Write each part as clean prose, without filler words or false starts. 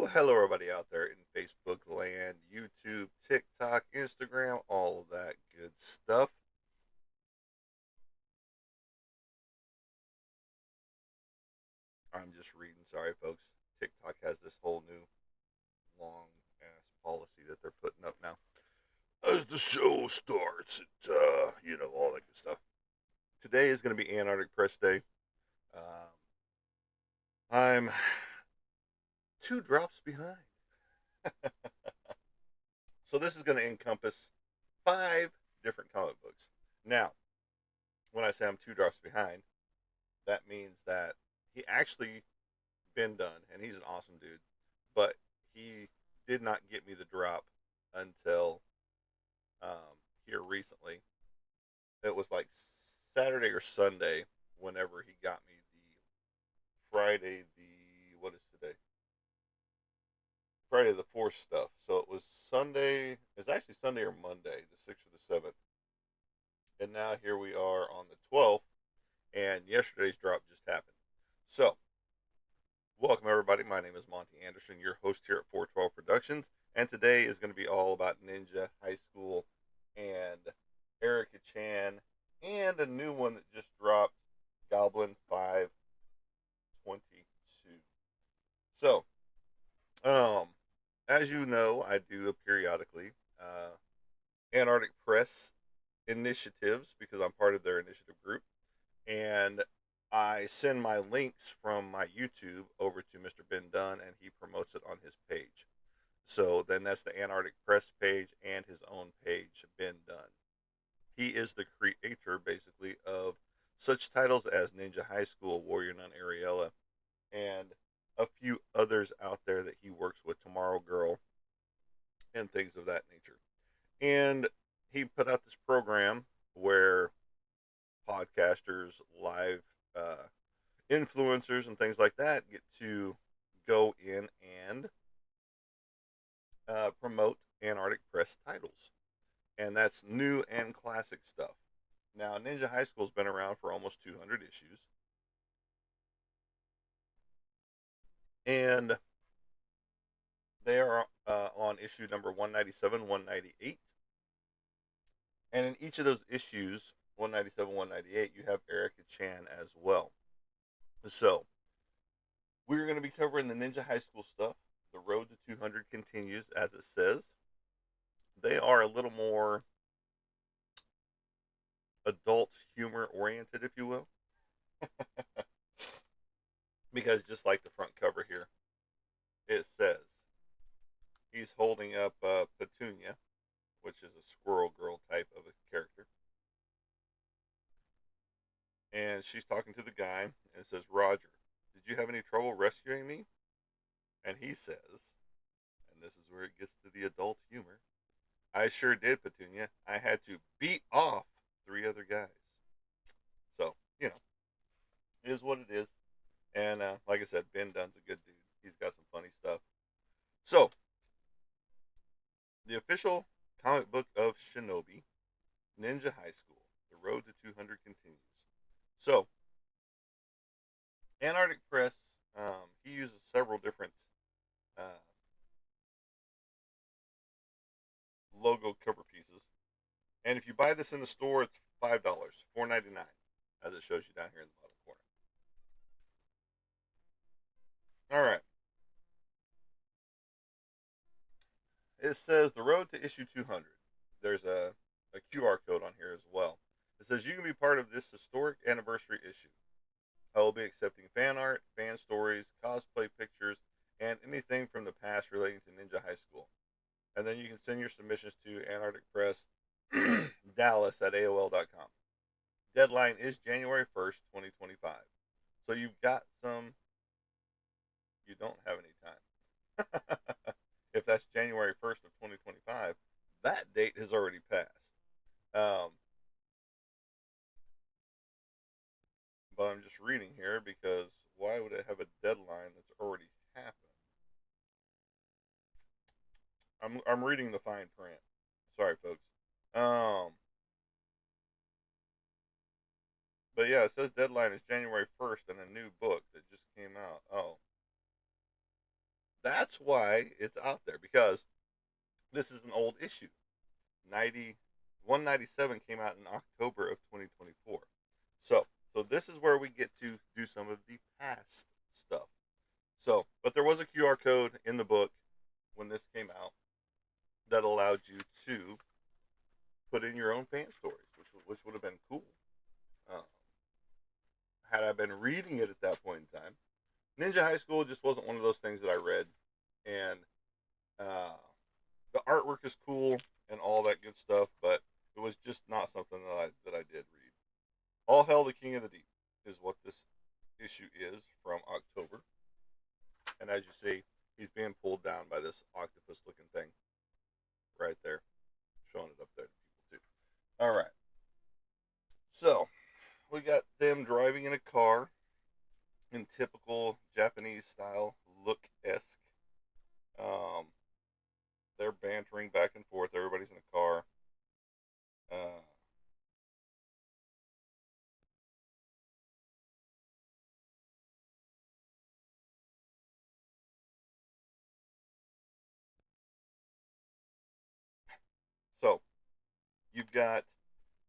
Well, hello, everybody out there in Facebook land, YouTube, TikTok, Instagram, all of that good stuff. I'm just reading. Sorry, folks. TikTok has this whole new long ass policy that they're putting up now. As the show starts, all that good stuff. Today is going to be Antarctic Press Day. Um, I'm two drops behind. So this is going to encompass five different comic books. Now, when I say I'm two drops behind, that means that he actually been done, and he's an awesome dude. But he did not get me the drop until here recently. It was like Saturday or Sunday whenever he got me the Friday the what is today? Friday the fourth stuff. So it was Sunday. It's actually Sunday or Monday, the sixth or the seventh. And now here we are on the 12th, and yesterday's drop just happened. So welcome, everybody. My name is Monty Anderson, your host here at 412 Productions, and today is going to be all about Ninja High School and Erika Chan and a new one that just dropped, Goblin 522. So, um, as you know, I do periodically Antarctic Press initiatives because I'm part of their initiative group, and I send my links from my YouTube over to Mr. Ben Dunn, and he promotes it on his page. So then that's the Antarctic Press page and his own page, Ben Dunn. He is the creator, basically, of such titles as Ninja High School, Warrior Nun Ariella, and a few others out there that he works with, Tomorrow Girl, and things of that nature. And he put out this program where podcasters, live influencers, and things like that get to go in and promote Antarctic Press titles. And that's new and classic stuff. Now, Ninja High School's been around for almost 200 issues. And they are on issue number 197, 198. And in each of those issues, 197, 198, you have Erika Chan as well. So, we're going to be covering the Ninja High School stuff. The road to 200 continues, as it says. They are a little more adult humor oriented, if you will, because just like the front cover here, it says he's holding up Petunia, which is a squirrel girl type of a character, and she's talking to the guy and says, "Roger, did you have any trouble rescuing me?" And he says, and this is where it gets to the adult humor, "I sure did, Petunia. I had to beat off three other guys." So, it is what it is. And like I said, Ben Dunn's a good dude. He's got some funny stuff. So, the official comic book of Shinobi, Ninja High School, The Road to 200 continues. So, Antarctic Press, he uses several different uh, logo cover pieces. And if you buy this in the store, it's $5, $4.99, as it shows you down here in the bottom corner. All right. It says The Road to Issue 200. There's a QR code on here as well. It says you can be part of this historic anniversary issue. I will be accepting fan art, fan stories, cosplay pictures, and anything from the past relating to Ninja High School. And then you can send your submissions to Antarctic Press Dallas at AOL.com. Deadline is January 1st, 2025. So you've got you don't have any time. If that's January 1st of 2025, that date has already passed. Um, but I'm just reading here because why would it have a deadline that's already happened? I'm reading the fine print. Sorry, folks. Um, but yeah, it says deadline is January 1st and a new book that just came out. Oh, That's why it's out there, because this is an old issue. 90 197 came out in October of 2024. So, so this is where we get to do some of the past stuff. So, but there was a QR code in the book when this came out that allowed you to put in your own fan stories, which would have been cool. Um, had I been reading it at that point in time, Ninja High School just wasn't one of those things that I read, and uh, the artwork is cool and all that good stuff, but it was just not something that I did read. All Hell the King of the Deep is what this issue is from October, and as you see, he's being pulled down by this octopus-looking thing right there, showing it up there to people too. All right, so we got them driving in a car in typical Japanese style look esque. Um, they're bantering back and forth. Everybody's in a car. Uh, so you've got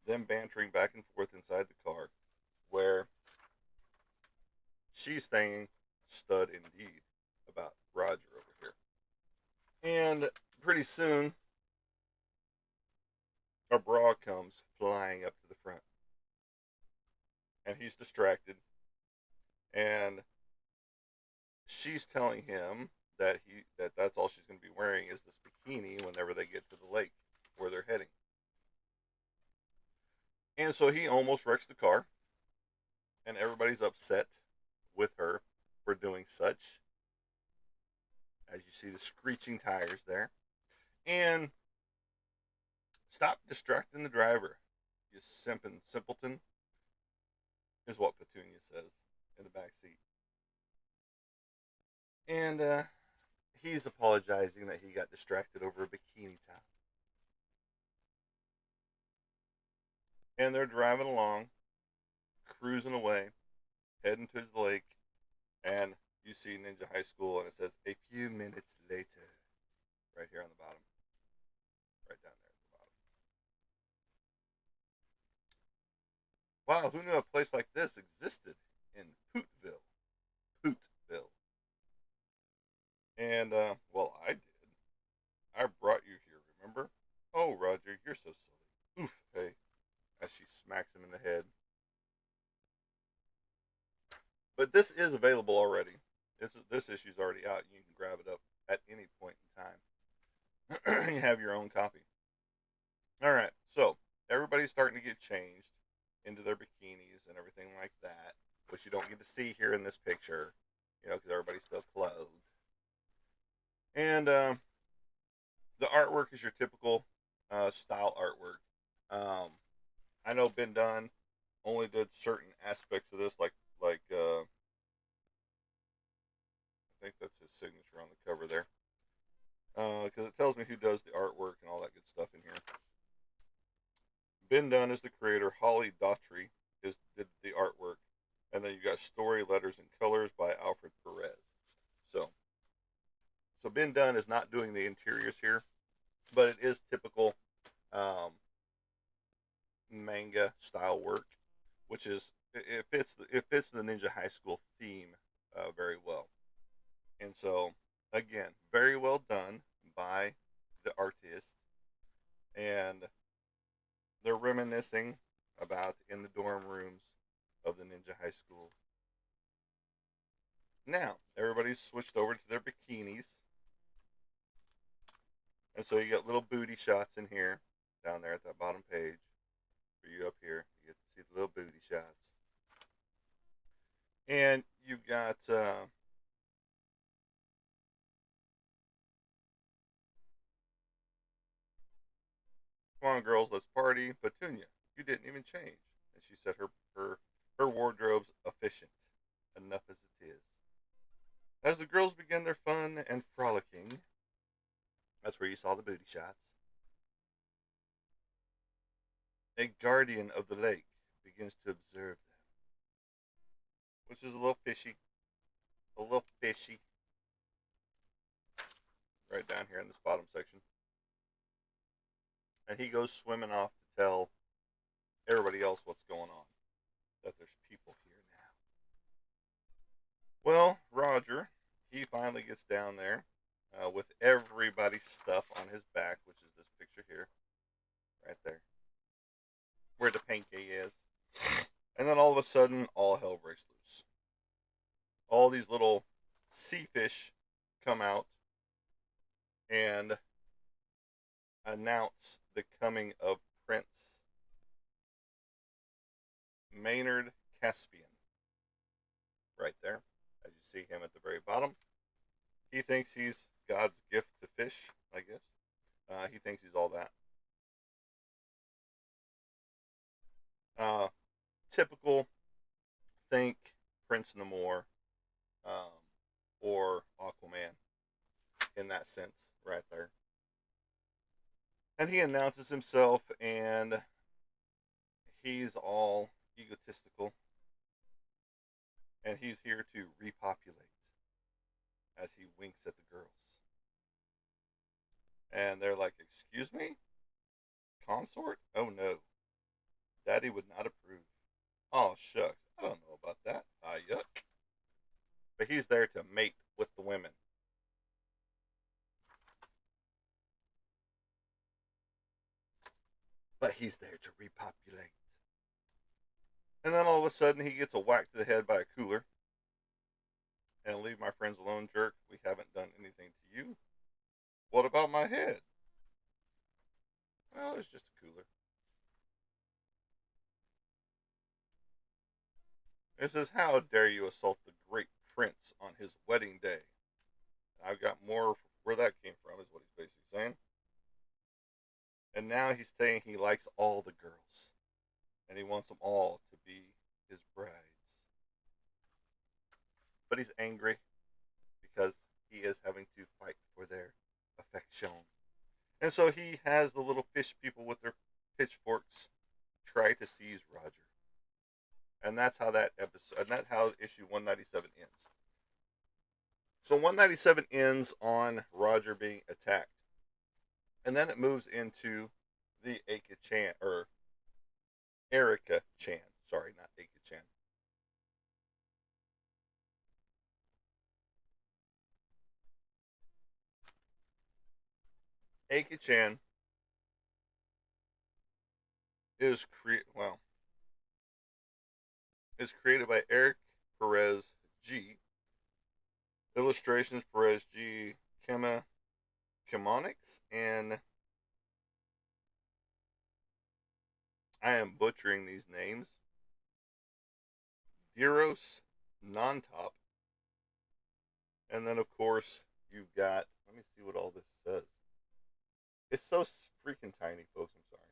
them bantering back and forth inside the car, where she's saying "stud indeed" about Roger over here, and pretty soon a bra comes flying up to the front, and he's distracted, and she's telling him that's all she's going to be wearing is this bikini whenever they get to the lake where they're heading. And so he almost wrecks the car, and everybody's upset with her for doing such. As you see the screeching tires there. And stop distracting the driver, you simping simpleton, is what Petunia says in the back seat. And he's apologizing that he got distracted over a bikini top. And they're driving along, cruising away, heading to the lake, and you see Ninja High School, and it says a few minutes later, right here on the bottom, right down there at the bottom. Wow, who knew a place like this existed in Pootville? Pootville. And, well, I did. I brought you here, remember? Oh, Roger, you're so silly. Oof, hey, as she smacks him in the head. But this is available already. This issue's already out. You can grab it up at any point in time. You have your own copy. All right, so everybody's starting to get changed into their bikinis and everything like that, which you don't get to see here in this picture, because everybody's still clothed. And the artwork is your typical style artwork. Um, I know Ben Dunn only did certain aspects of this, like I think that's his signature on the cover there, because it tells me who does the artwork and all that good stuff in here. Ben Dunn is the creator. Holly Daughtry did the artwork, and then you got story letters and colors by Alfred Perez. So, so Ben Dunn is not doing the interiors here, but it is typical um, manga style work, which is it fits the Ninja High School theme very well. And so again, very well done by the artist, and they're reminiscing about in the dorm rooms of the Ninja High School. Now everybody's switched over to their bikinis, and so you got little booty shots in here, down there at that bottom page. For you up here, you get to see the little booty shots, and you've got come on, girls, let's party. Petunia, you didn't even change. And she said her wardrobe's efficient, enough as it is. As the girls begin their fun and frolicking, that's where you saw the booty shots. A guardian of the lake begins to observe them, which is a little fishy. A little fishy. right down here in this bottom section. And he goes swimming off to tell everybody else what's going on. That there's people here now. Well, Roger, he finally gets down there with everybody's stuff on his back, which is this picture here, right there, where the pancake is. And then all of a sudden, all hell breaks loose. All these little sea fish come out and announce the coming of Prince Maynard Caspian. Right there, as you see him at the very bottom. He thinks he's God's gift to fish, I guess. He thinks he's all that. Uh, Typical, think Prince Namor um, or Aquaman in that sense, right there. And he announces himself, and he's all egotistical, and he's here to repopulate as he winks at the girls. And they're like, "Excuse me? Consort? Oh no. Daddy would not approve." Oh, shucks. I don't know about that. Ah, yuck. But he's there to mate with the women. But he's there to repopulate. And then all of a sudden, he gets a whack to the head by a cooler. And leave my friends alone, jerk. We haven't done anything to you. What about my head? Well, it's just a cooler. It says, "How dare you assault the great prince on his wedding day?" I've got more where that came from, is what he's basically saying. And now he's saying he likes all the girls. And he wants them all to be his brides. But he's angry because he is having to fight for their affection. And so he has the little fish people with their pitchforks try to seize Roger. And that's how that episode, and that's how issue 197 ends. So 197 ends on Roger being attacked. And then it moves into the Erika Chan, or Erika Chan. Sorry, not Erika Chan. Erika Chan is is created by Eric Perez G. Illustrations Perez G. Chemonics, and I am butchering these names. Diros Nontop. And then, of course, you've got, let me see what all this says. It's so freaking tiny, folks. I'm sorry.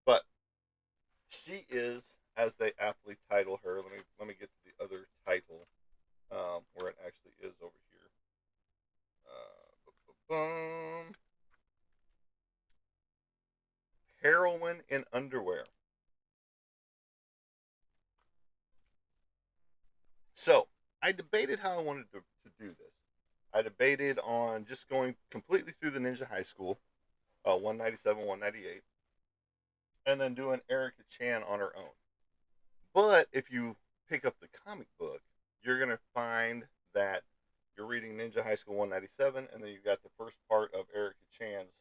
But she is, as they aptly title her, let me get to the other title, where it actually is over here. Heroine in underwear. So I debated how I wanted to do this. I debated on just going completely through the Ninja High School, 197, 198, and then doing Erika Chan on her own. But if you pick up the comic book, you're going to find that you're reading Ninja High School 197, and then you've got the first part of Erika Chan's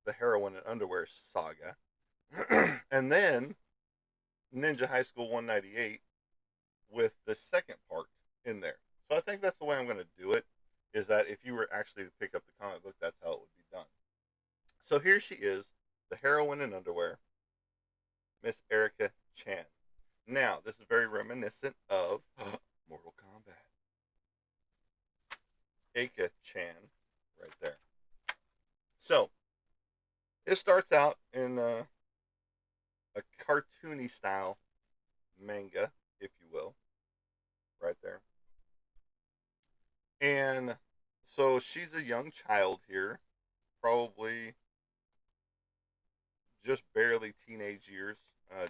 The Heroine in Underwear saga. And then Ninja High School 198 with the second part in there. So I think that's the way I'm going to do it, is that if you were actually to pick up the comic book, that's how it would be done. So here she is, the heroine in underwear, Miss Erika Chan. Now, this is very reminiscent of Mortal Kombat. Erika Chan, right there. So, it starts out in a cartoony style manga, if you will, right there. And so she's a young child here, probably just barely teenage years,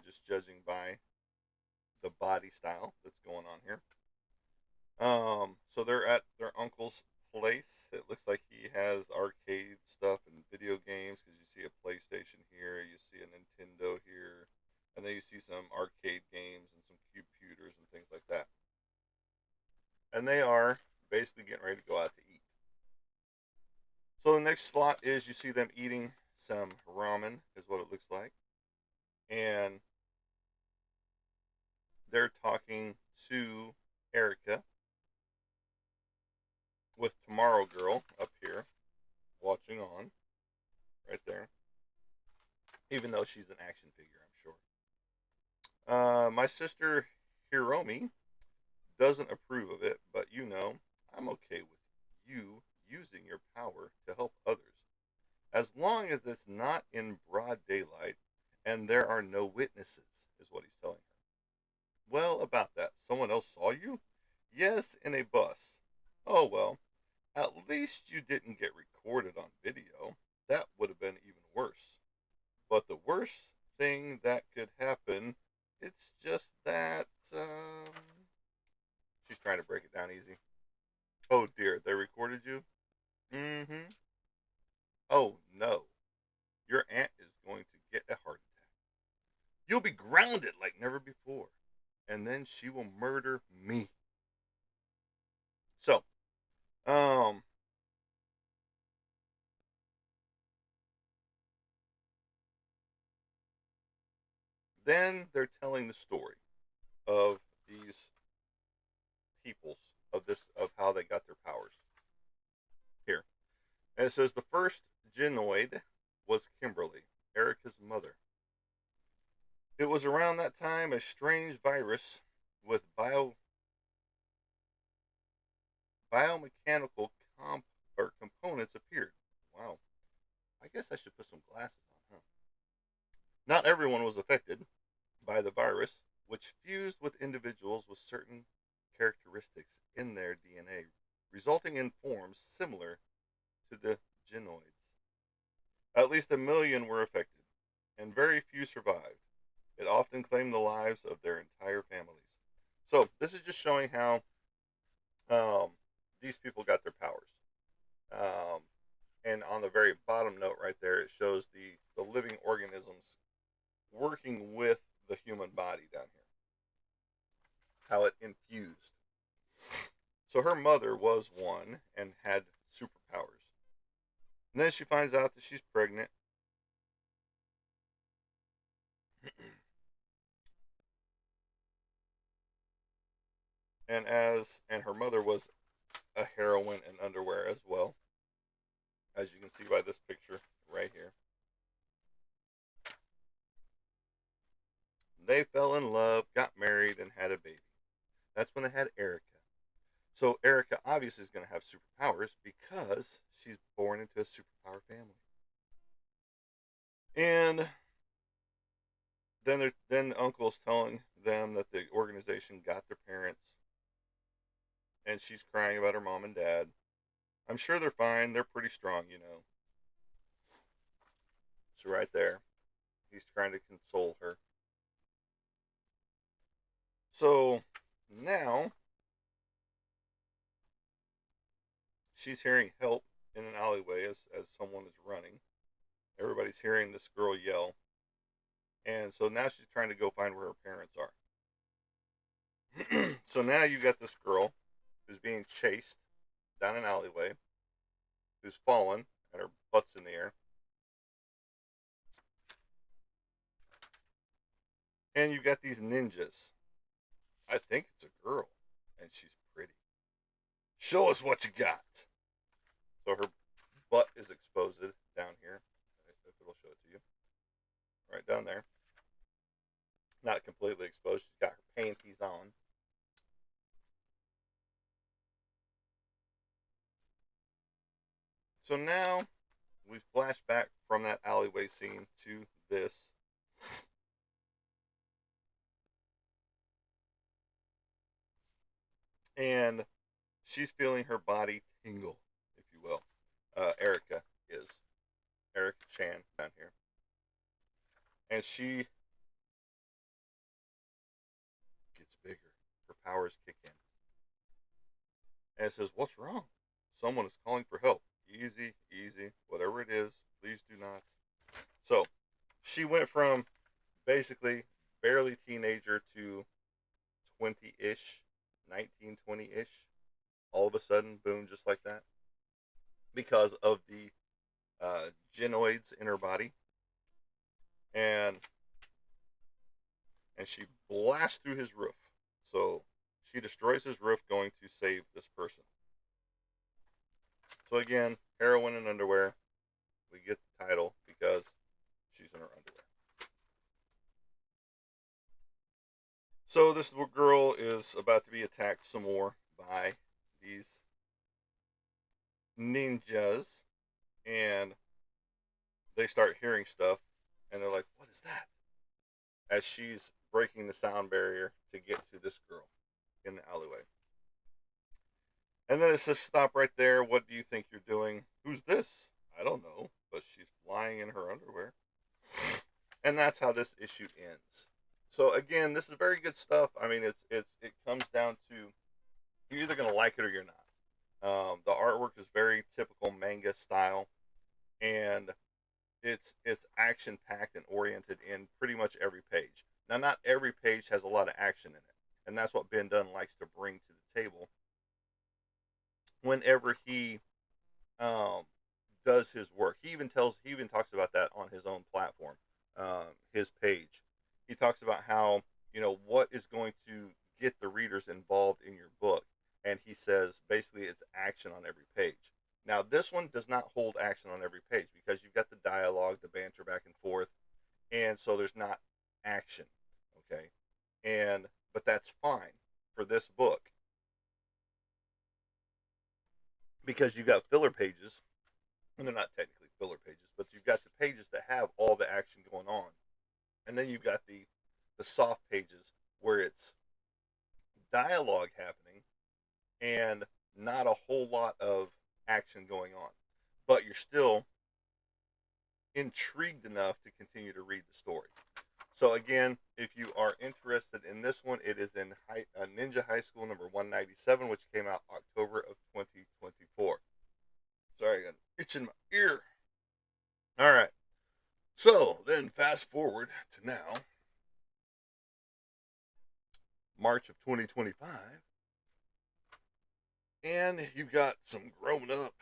just judging by the body style that's going on here. So they're at their uncle's place. It looks like he has arcade stuff and video games because you see a PlayStation here, you see a Nintendo here, and then you see some arcade games and some computers and things like that. And they are basically getting ready to go out to eat. So the next slot is you see them eating some ramen, is what it looks like. And they're talking to Erika with Tomorrow Girl up here watching on right there. Even though she's an action figure, I'm sure. My sister Hiromi doesn't approve of it, but I'm okay with you using your power to help others. As long as it's not in broad daylight and there are no witnesses, is what he's telling her. Well, about that, someone else saw you? Yes, in a bus. Oh well, at least you didn't get recorded on video. That would have been even worse. But the worst thing that could happen, it's just that, she's trying to break it down easy. Oh dear, they recorded you? Mm-hmm. Oh no, your aunt is going to get a heart attack. You'll be grounded like never before. And then she will murder me. So, um, then they're telling the story of these peoples of how they got their powers. Here. And it says the first Genoid was Kimberly, Erica's mother. It was around that time a strange virus with biomechanical components appeared. Wow. I guess I should put some glasses on, huh? Not everyone was affected by the virus, which fused with individuals with certain characteristics in their DNA, resulting in forms similar to the genoids. At least 1 million were affected, and very few survived. It often claimed the lives of their entire families. So this is just showing how um, these people got their powers. Um, and on the very bottom note right there, it shows the living organisms working with the human body down here, how it infused. So her mother was one and had superpowers. And then she finds out that she's pregnant. And her mother was a heroine in underwear as well, as you can see by this picture right here. They fell in love, got married, and had a baby. That's when they had Erika. So Erika obviously is going to have superpowers because she's born into a superpower family. And then the uncle's telling them that the organization got their parents, and she's crying about her mom and dad. I'm sure they're fine. They're pretty strong. So right there, he's trying to console her. So now she's hearing help in an alleyway as someone is running. Everybody's hearing this girl yell. And so now she's trying to go find where her parents are. So now you got this girl who's being chased down an alleyway, who's fallen, and her butt's in the air. And you got these ninjas. I think it's a girl, and she's pretty. Show us what you got. So her butt is exposed down here. If it'll show it to you. Right down there. Not completely exposed. She's got her panties on. So now we flash back from that alleyway scene to this. And she's feeling her body tingle, if you will. Erika is. Erika Chan down here. And she gets bigger. Her powers kick in. And it says, "What's wrong?" Someone is calling for help. Easy, easy. Whatever it is, please do not. So she went from basically barely teenager to 20 ish, 19, 20 ish. All of a sudden, boom, just like that. Because of the genoids in her body. And she blasts through his roof. So she destroys his roof going to save this person. So again, heroin and underwear. We get the title because she's in her underwear. So this girl is about to be attacked some more by these ninjas, and they start hearing stuff, and they're like, "What is that?" As she's breaking the sound barrier to get to this girl in the alleyway. And then it says, "Stop right there. What do you think you're doing? Who's this?" "I don't know," but she's lying in her underwear. And that's how this issue ends. So again, this is very good stuff. I mean, it comes down to you're either gonna like it or you're not. The artwork is very typical manga style, and it's action packed and oriented in pretty much every page. Now, not every page has a lot of action in it, and that's what Ben Dunn likes to bring to the table whenever he um, does his work. He even talks about that on his own platform, his page. He talks about how what is going to get the readers involved in your book, and he says basically it's action on every page. Now this one does not hold action on every page because you've got the dialogue, the banter back and forth, and so there's not action. Okay, and but that's fine for this book because you got filler pages, and they're not technically filler pages, but you've got the pages that have all the action going on, and then you've got the soft pages where it's dialogue happening and not a whole lot of action going on, but you're still intrigued enough to continue to read the story. So again, if you are interested in this one, it is in Ninja High School number 197, which came out October of 2024. Sorry, I got an itch in my ear. All right. So then fast forward to now, March of 2025, and you've got some grown up,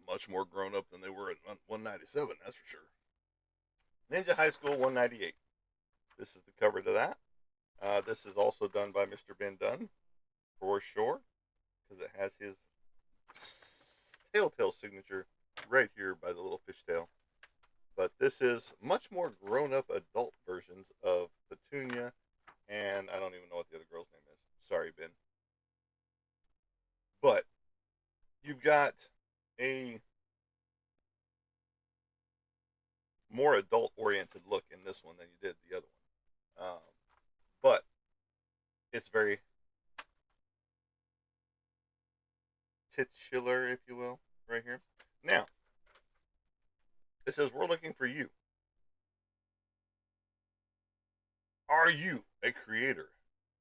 much more grown up than they were at 197, that's for sure. Ninja High School 198. This is the cover to that. This is also done by Mr. Ben Dunn, for sure, because it has his telltale signature right here by the little fishtail. But this is much more grown up adult versions of Petunia, and I don't even know what the other girl's name is. Sorry, Ben. But you've got a more adult oriented look in this one than you did the other one. But it's very titular, if you will, right here. Now, it says, "We're looking for you. Are you a creator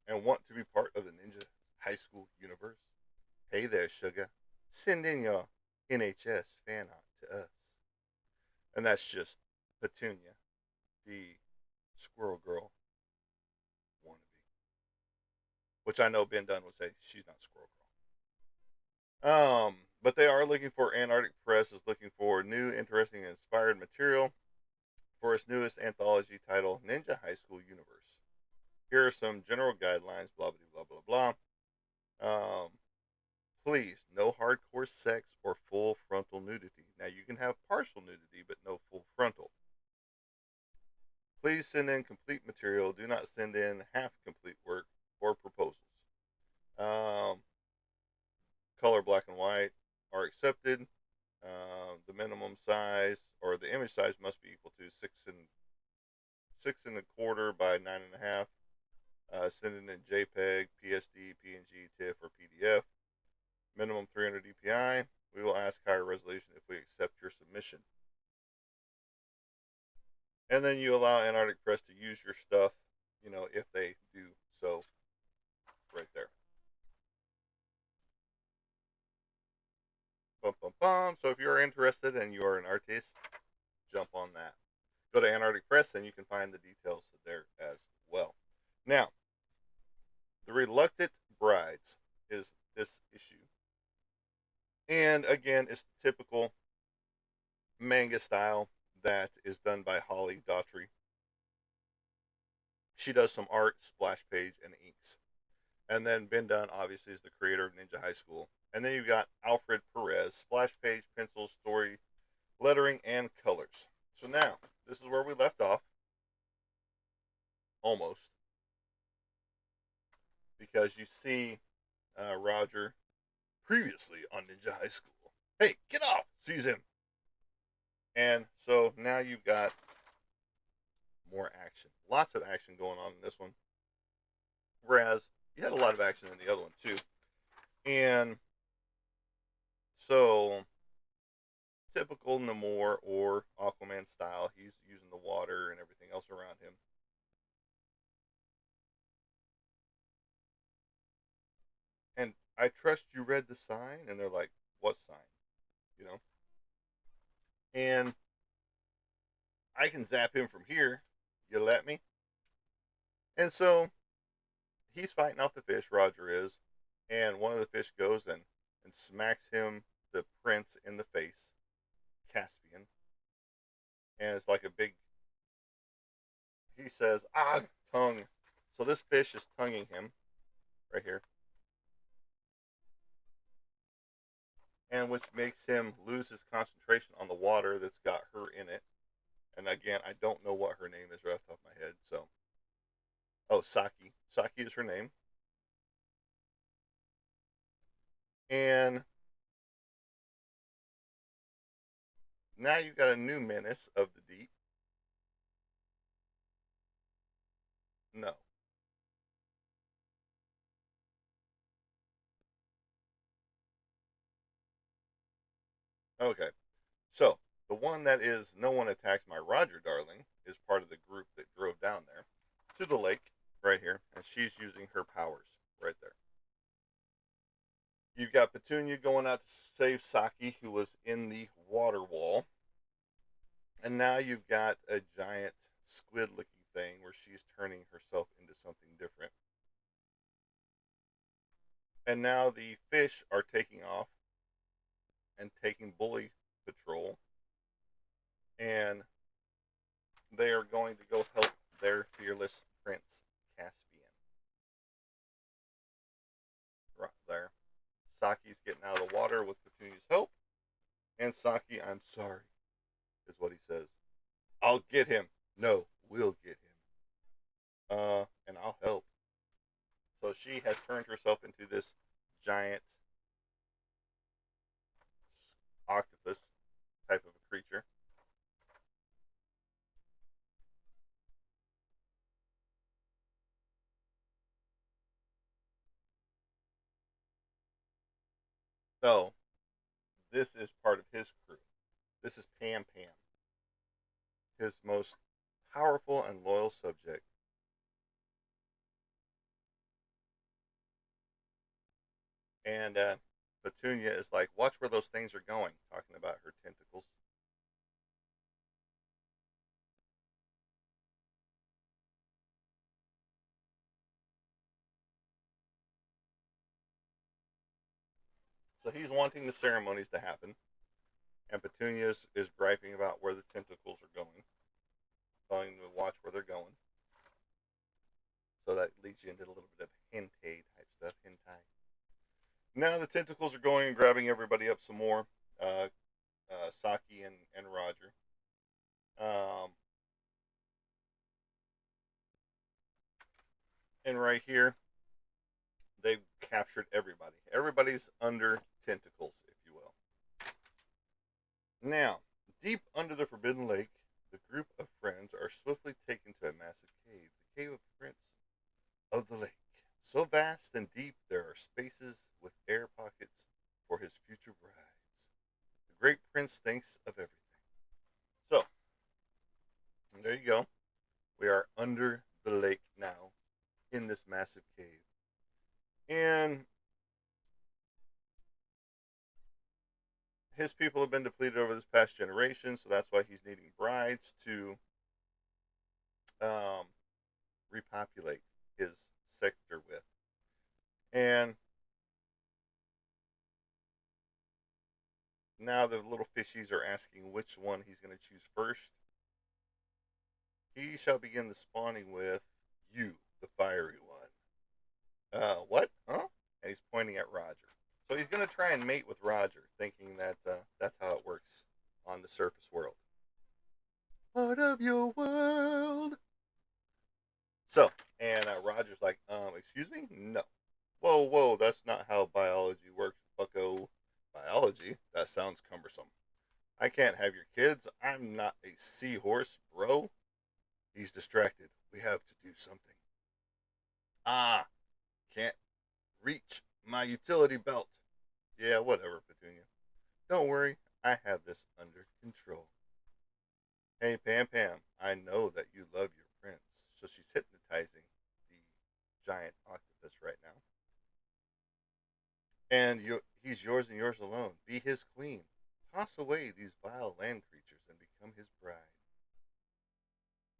and want to be part of the Ninja High School universe? Hey there, sugar. Send in your NHS fan art to us." And that's just Petunia, the squirrel girl wannabe. Which I know Ben Dunn would say she's not squirrel girl. But they are looking for Antarctic Press is looking for new, interesting, and inspired material for its newest anthology title, Ninja High School Universe. Here are some general guidelines, blah, blah, blah, blah, blah. Please, no hardcore sex or full frontal nudity. Now, you can have partial nudity, but no full frontal. Please send in complete material. Do not send in half complete work or proposals. Um, Color black and white are accepted. The minimum size or the image size must be equal to six and a quarter by 9.5. Send it in JPEG, PSD, PNG, TIFF, or PDF. Minimum 300 DPI. We will ask higher resolution if we accept your submission. And then you allow Antarctic Press to use your stuff, if they do so right there. Bum, bum, bum. So if you're interested and you are an artist, jump on that. Go to Antarctic Press and you can find the details there as well. Now, The Reluctant Brides is this issue. And again, it's the typical manga style that is done by Holly Daughtry. She does some art, splash page, and inks. And then Ben Dunn, obviously, is the creator of Ninja High School. And then you've got Alfred Perez, splash page, pencil, story, lettering, and colors. So now, this is where we left off, almost, because you see Roger previously on Ninja High School. Hey, get off! Sees him. And so now you've got more action. Lots of action going on in this one. Whereas you had a lot of action in the other one too. And so typical Namor or Aquaman style, he's using the water and everything else around him. And I trust you read the sign, and they're like, "What sign?" You know. And I can zap him from here. You let me? And so he's fighting off the fish. Roger is, and one of the fish goes and smacks him, the prince, in the face, Caspian, and it's like a big. He says, "Ah, tongue." So this fish is tonguing him right here, and which makes him lose his concentration on the water that's got her in it. And again, I don't know what her name is right off the top of my head. So, oh, Saki. Saki is her name, and now you've got a new menace of the deep. No, okay. So the one that is no one attacks my Roger darling is part of the group that drove down there to the lake right here, and she's using her powers right there. You've got Petunia going out to save Saki, who was in the water wall, and now you've got a giant squid-looking thing where she's turning herself into something different. And now the fish are taking off and taking bully patrol, and they are going to go help their fearless prince, Caspian. Right there. Saki's getting out of the water with Petunia's help. And Saki, "I'm sorry," is what he says. "I'll get him." "No, we'll get him. And I'll help." So she has turned herself into this giant octopus type of a creature. So this is part of his crew. This is Pam Pam, his most powerful and loyal subject. And Petunia is like, "Watch where those things are going," talking about her tentacles. So he's wanting the ceremonies to happen, and Petunia is griping about where the tentacles are going, telling them to watch where they're going. So that leads you into a little bit of hentai type stuff. Hentai. Now the tentacles are going and grabbing everybody up some more. Uh, Saki and Roger. Um, and right here, they've captured everybody. Everybody's under tentacles, if you will. Now, deep under the Forbidden Lake, the group of friends are swiftly taken to a massive cave, the cave of the Prince of the Lake. So vast and deep, there are spaces with air pockets for his future brides. The great prince thinks of everything. So, there you go. We are under the lake now in this massive cave. And his people have been depleted over this past generation, so that's why he's needing brides to um, repopulate his sector with. And now the little fishies are asking which one he's going to choose first. He shall begin the spawning with you, the fiery one. What? Huh? And he's pointing at Roger. So he's going to try and mate with Roger, thinking that that's how it works on the surface world. Part of your world. So, and Roger's like, excuse me? No. Whoa, whoa, that's not how biology works, bucko. Biology? That sounds cumbersome. I can't have your kids. I'm not a seahorse, bro. He's distracted. We have to do something. Ah, can't reach my utility belt. Yeah, whatever, Petunia. Don't worry, I have this under control. Hey, Pam Pam, I know that you love your prince. So she's hypnotizing the giant octopus right now. And he's yours and yours alone. Be his queen. Toss away these vile land creatures and become his bride.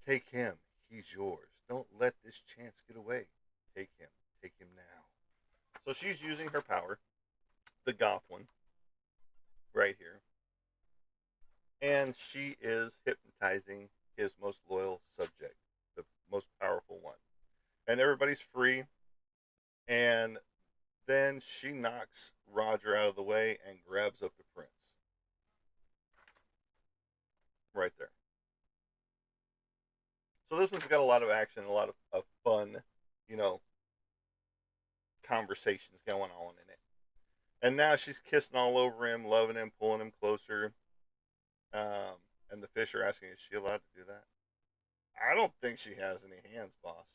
Take him. He's yours. Don't let this chance get away. Take him. Take him now. So she's using her power, the goth one, right here. And she is hypnotizing his most loyal subject, the most powerful one. And everybody's free. And then she knocks Roger out of the way and grabs up the prince. Right there. So this one's got a lot of action, a lot of fun, you know, conversations going on in it. And now she's kissing all over him, loving him, pulling him closer. And the fish are asking, is she allowed to do that? I don't think she has any hands, boss.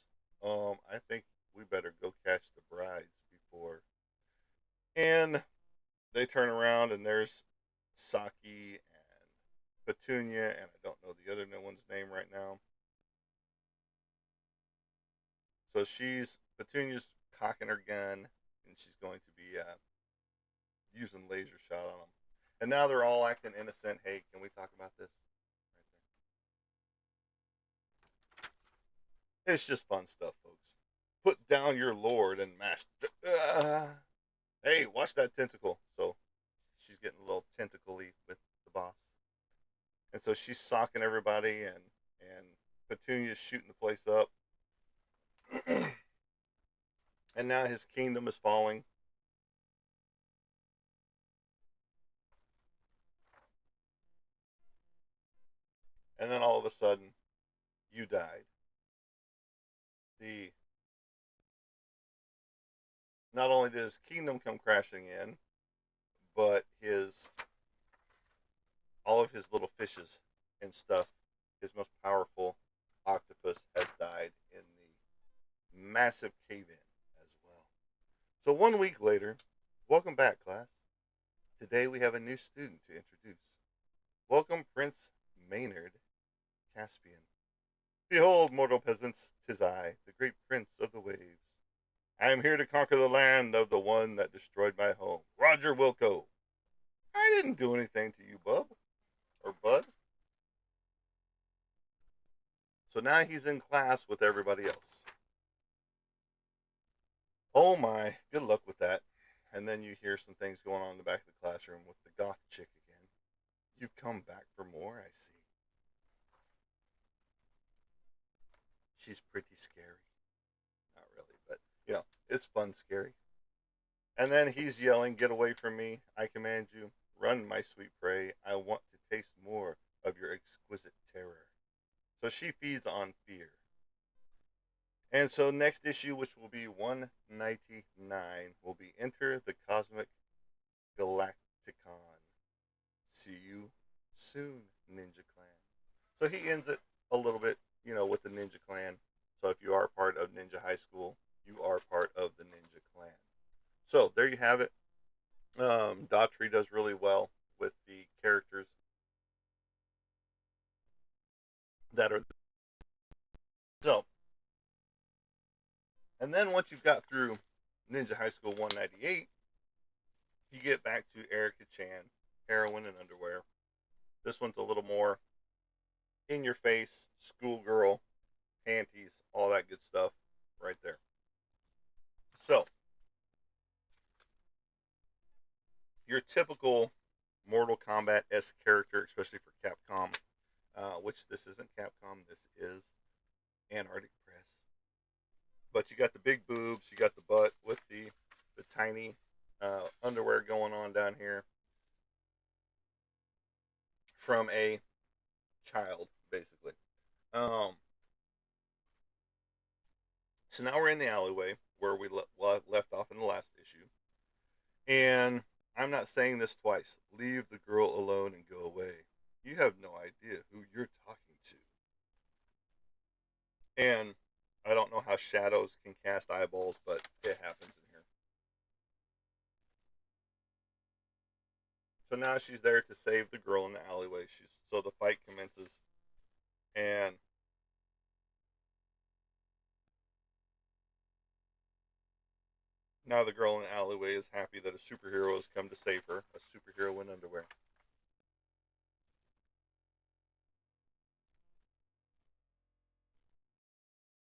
I think we better go catch the brides before. And they turn around and there's Saki and Petunia, and I don't know the other one's name right now. So Petunia's cocking her gun, and she's going to be using laser shot on them. And now they're all acting innocent. Hey, can we talk about this? Right there. It's just fun stuff, folks. Put down your lord and master. Hey, watch that tentacle. So she's getting a little tentacly with the boss, and so she's socking everybody, and Petunia's shooting the place up. And now his kingdom is falling. And then all of a sudden, you died. The Not only did his kingdom come crashing in, but his all of his little fishes and stuff, his most powerful octopus has died in the massive cave in as well. So 1 week later, welcome back, class. Today we have a new student to introduce. Welcome, Prince Maynard Caspian. Behold, mortal peasants, 'tis I, the great prince of the waves. I am here to conquer the land of the one that destroyed my home, Roger Wilco. I didn't do anything to you, bub. Or bud. So now he's in class with everybody else. Oh my, good luck with that. And then you hear some things going on in the back of the classroom with the goth chick again. You've come back for more, I see. She's pretty scary. Not really, but, it's fun, scary. And then he's yelling, get away from me. I command you. Run, my sweet prey. I want to taste more of your exquisite terror. So she feeds on fear. And so next issue, which will be 199, will be Enter the Cosmic Galacticon. See you soon, Ninja Clan. So he ends it a little bit, with the Ninja Clan. So if you are part of Ninja High School, you are part of the Ninja Clan. So there you have it. Daughtry does really well with the characters that are so. And then once you've got through Ninja High School 198, you get back to Erika Chan heroin and underwear. This one's a little more in your face, schoolgirl, panties, all that good stuff right there. So, your typical Mortal Kombat esque character, especially for Capcom, which this isn't Capcom, this is Antarctic Press. But you got the big boobs, you got the butt with the tiny underwear going on down here from a child, basically. Um, so now we're in the alleyway where we left off in the last issue, and I'm not saying this twice. Leave the girl alone and go away. You have no idea who you're talking to. And I don't know how shadows can cast eyeballs, but it happens in here. So now she's there to save the girl in the alleyway. So the fight commences, and now the girl in the alleyway is happy that a superhero has come to save her, a superhero in underwear.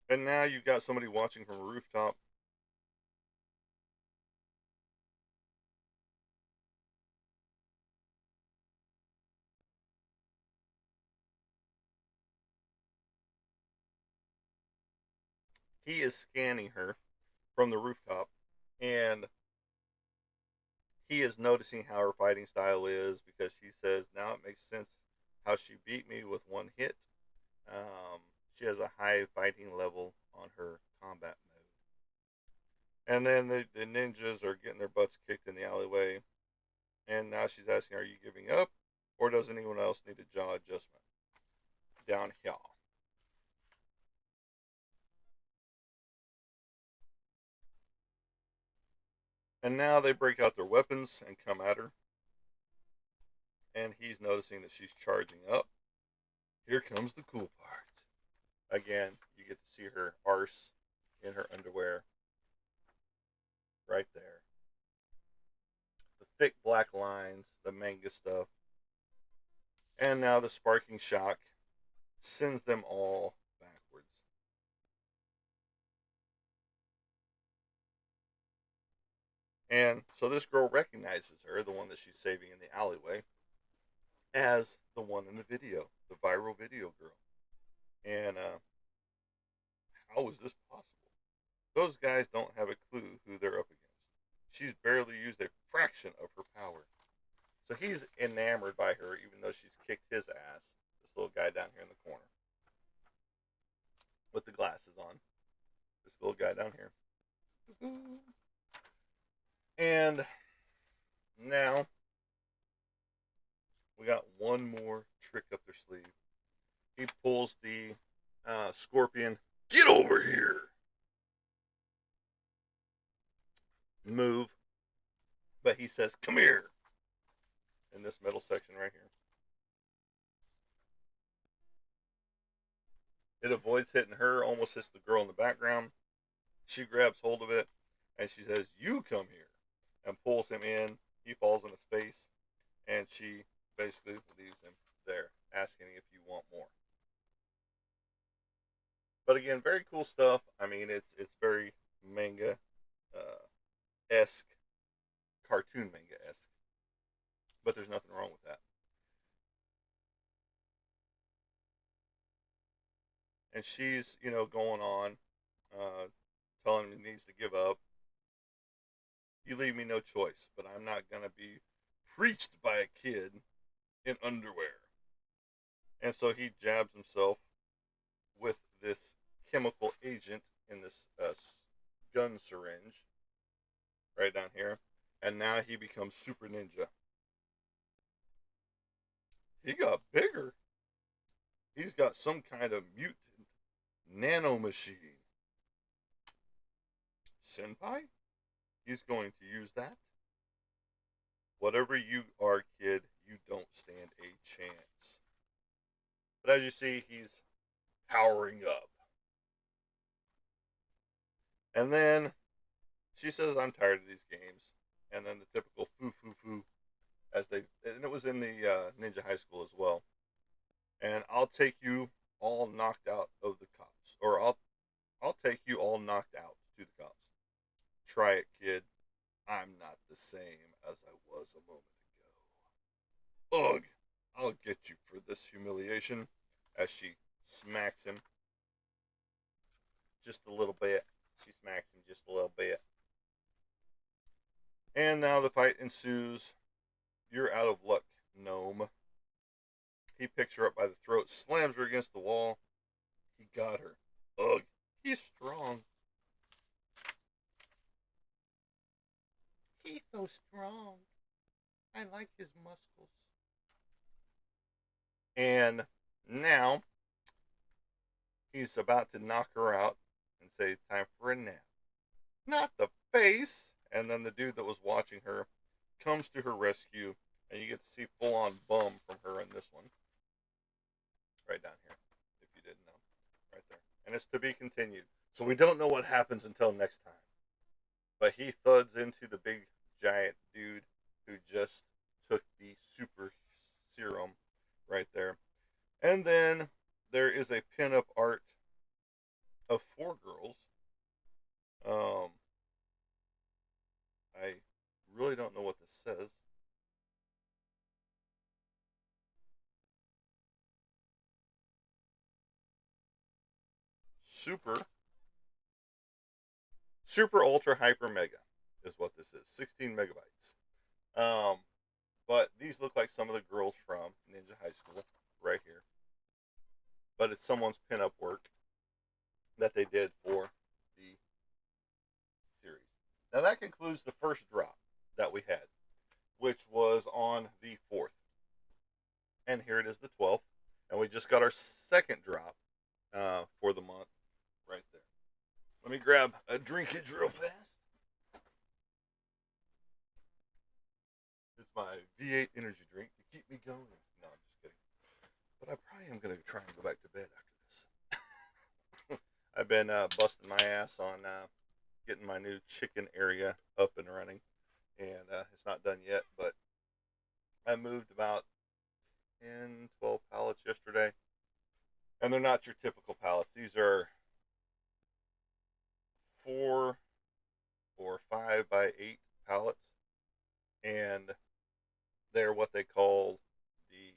And now you've got somebody watching from a rooftop. He is scanning her from the rooftop, and he is noticing how her fighting style is because she says now it makes sense how she beat me with one hit. Um, she has a high fighting level on her combat mode. And then the ninjas are getting their butts kicked in the alleyway. And now she's asking, are you giving up? Or does anyone else need a jaw adjustment? Down here. And now they break out their weapons and come at her. And he's noticing that she's charging up. Here comes the cool part. Again, you get to see her arse in her underwear. Right there. The thick black lines, the manga stuff. And now the sparking shock sends them all backwards. And so this girl recognizes her, the one that she's saving in the alleyway, as the one in the video, the viral video girl. And how is this possible? Those guys don't have a clue who they're up against. She's barely used a fraction of her power. So he's enamored by her, even though she's kicked his ass. This little guy down here in the corner with the glasses on. This little guy down here. And now we got one more trick up their sleeve. He pulls the scorpion, get over here move, but he says, come here, in this middle section right here. It avoids hitting her, almost hits the girl in the background. She grabs hold of it, and she says, you come here, and pulls him in. He falls on his face, and she basically leaves him there, asking if you want more. But again, very cool stuff. I mean, it's very manga esque, cartoon manga esque, but there's nothing wrong with that. And she's going on, telling him he needs to give up. You leave me no choice, but I'm not gonna be preached by a kid in underwear. And so he jabs himself with this chemical agent in this gun syringe right down here, and now he becomes Super Ninja. He got bigger. He's got some kind of mutant nano machine. Senpai? He's going to use that. Whatever you are, kid, you don't stand a chance. But as you see, he's powering up. And then she says, I'm tired of these games. And then the typical foo foo foo. as they, and it was in the ninja high school as well. And I'll take you all knocked out of the cops, or I'll take you all knocked out to the cops. Try it, kid. I'm not the same as I was a moment ago. Ugh! I'll get you for this humiliation. As she smacks him just a little bit. She smacks him just a little bit. And now the fight ensues. You're out of luck, gnome. He picks her up by the throat, slams her against the wall. He got her. Ugh, he's strong. He's so strong. I like his muscles. And now he's about to knock her out and say, time for a nap. Not the face. And then the dude that was watching her comes to her rescue, and you get to see full on bum from her in this one. Right down here, if you didn't know. Right there. And it's to be continued. So we don't know what happens until next time. But he thuds into the big giant dude who just took the super serum right there. And then there is a pinup art of four girls. Um, I really don't know what this says. Super, super, ultra, hyper, mega is what this is. 16 megabytes. Um, but these look like some of the girls from Ninja High School right here. But it's someone's pinup work that they did for the series. Now that concludes the first drop that we had, which was on the 4th. And here it is, the 12th. And we just got our second drop for the month right there. Let me grab a drinkage real fast. It's my V8 energy drink to keep me going. No, I'm just kidding. But I probably am going to try and go back to bed after this. I've been busting my ass on getting my new chicken area up and running. And it's not done yet, but I moved about 10, 12 pallets yesterday. And they're not your typical pallets. These are 4 or 5 by 8 pallets. And they're what they call the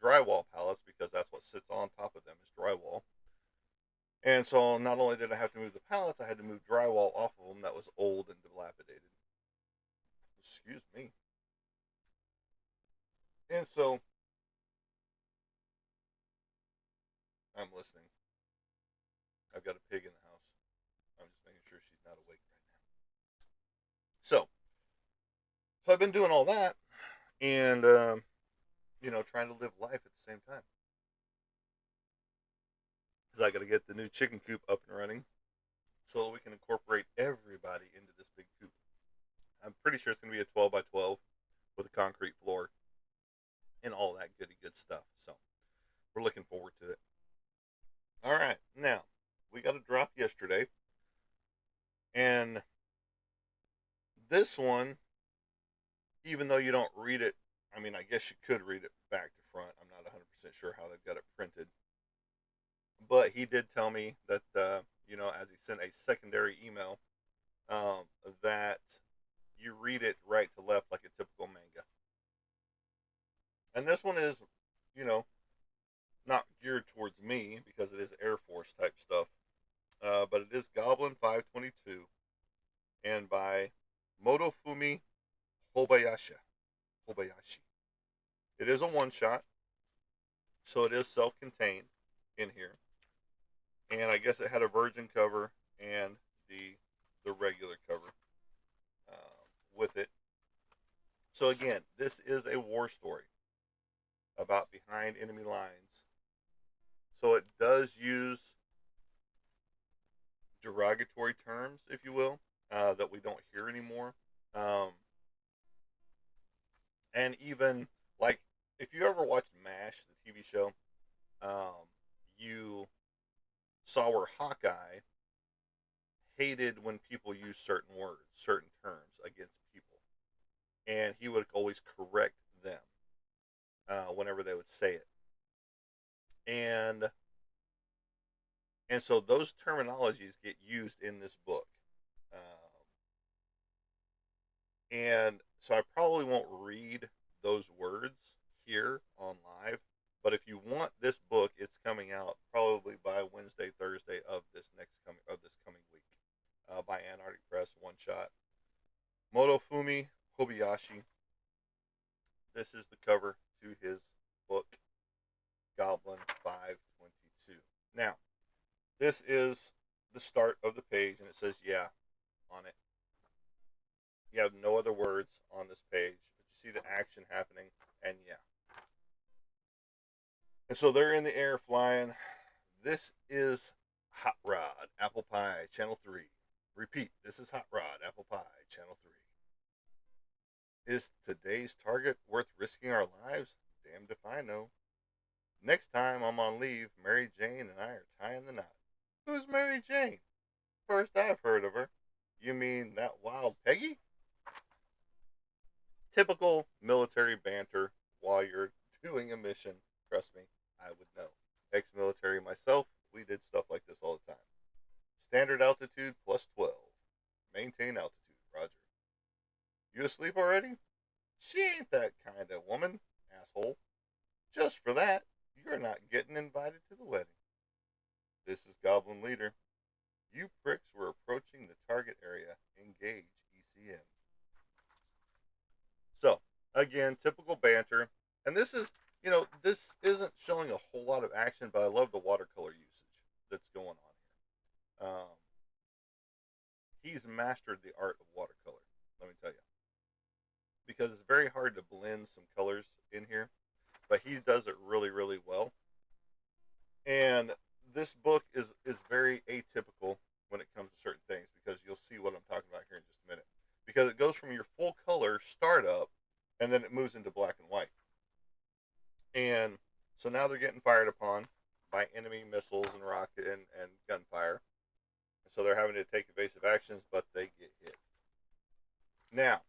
drywall pallets, because that's what sits on top of them is drywall. And so not only did I have to move the pallets, I had to move drywall off of them that was old and dilapidated. Excuse me. And so I'm listening. I've got a pig in the house. I'm just making sure she's not awake right now. So I've been doing all that, and trying to live life at the same time. Because I got to get the new chicken coop up and running, so that we can incorporate everybody into this big coop. I'm pretty sure it's going to be a 12 by 12 with a concrete floor and all that goody good stuff. So we're looking forward to it. All right, now we got a drop yesterday, and this one, even though you don't read it, I mean, I guess you could read it back to front. I'm not 100% sure how they've got it printed, but he did tell me that as he sent a secondary email, um, that you read it right to left like a typical manga. And this one is, you know, not geared towards me because it is Air Force type stuff. But it is Goblin 522 and by Motofumi Hobayashi. Hobayashi. It is a one shot, so it is self contained in here. And I guess it had a virgin cover and the regular cover with it. So again, this is a war story about behind enemy lines. So it does use derogatory terms, if you will, that we don't hear anymore. Um, and even like if you ever watched MASH, the TV show, um, you saw where Hawkeye hated when people use certain words, certain terms against people. and he would always correct them whenever they would say it. And so those terminologies get used in this book. Um, and so I probably won't read those words here on live. But if you want this book, it's coming out probably by Wednesday, Thursday of this coming week, by Antarctic Press, one shot. Motofumi Kobayashi. This is the cover to his book, Goblin 522. Now, this is the start of the page, and it says "yeah" on it. You have no other words on this page, but you see the action happening, and yeah. And so they're in the air flying. This is Hot Rod, Apple Pie, Channel 3. Repeat, this is Hot Rod, Apple Pie, Channel 3. Is today's target worth risking our lives? Damned if I know. Next time I'm on leave, Mary Jane and I are tying the knot. Who's Mary Jane? First I've heard of her. You mean that wild Peggy? Typical military banter while you're doing a mission. Trust me, I would know. Ex military myself, we did stuff like this all the time. Standard altitude plus 12. Maintain altitude, Roger. You asleep already? She ain't that kind of woman, asshole. Just for that, you're not getting invited to the wedding. This is Goblin Leader. You pricks were approaching the target area. Engage ECM. So, again, typical banter. And this is, this isn't showing a whole lot of action, but I love the watercolor usage that's going on here. He's mastered the art of watercolor, let me tell you. Because it's very hard to blend some colors in here, but he does it really, really well. And this book is very atypical when it comes to certain things, because you'll see what I'm talking about here in just a minute. Because it goes from your full color startup, and then it moves into black and white. And so now they're getting fired upon by enemy missiles and rocket and gunfire. And so they're having to take evasive actions, but they get hit. Now,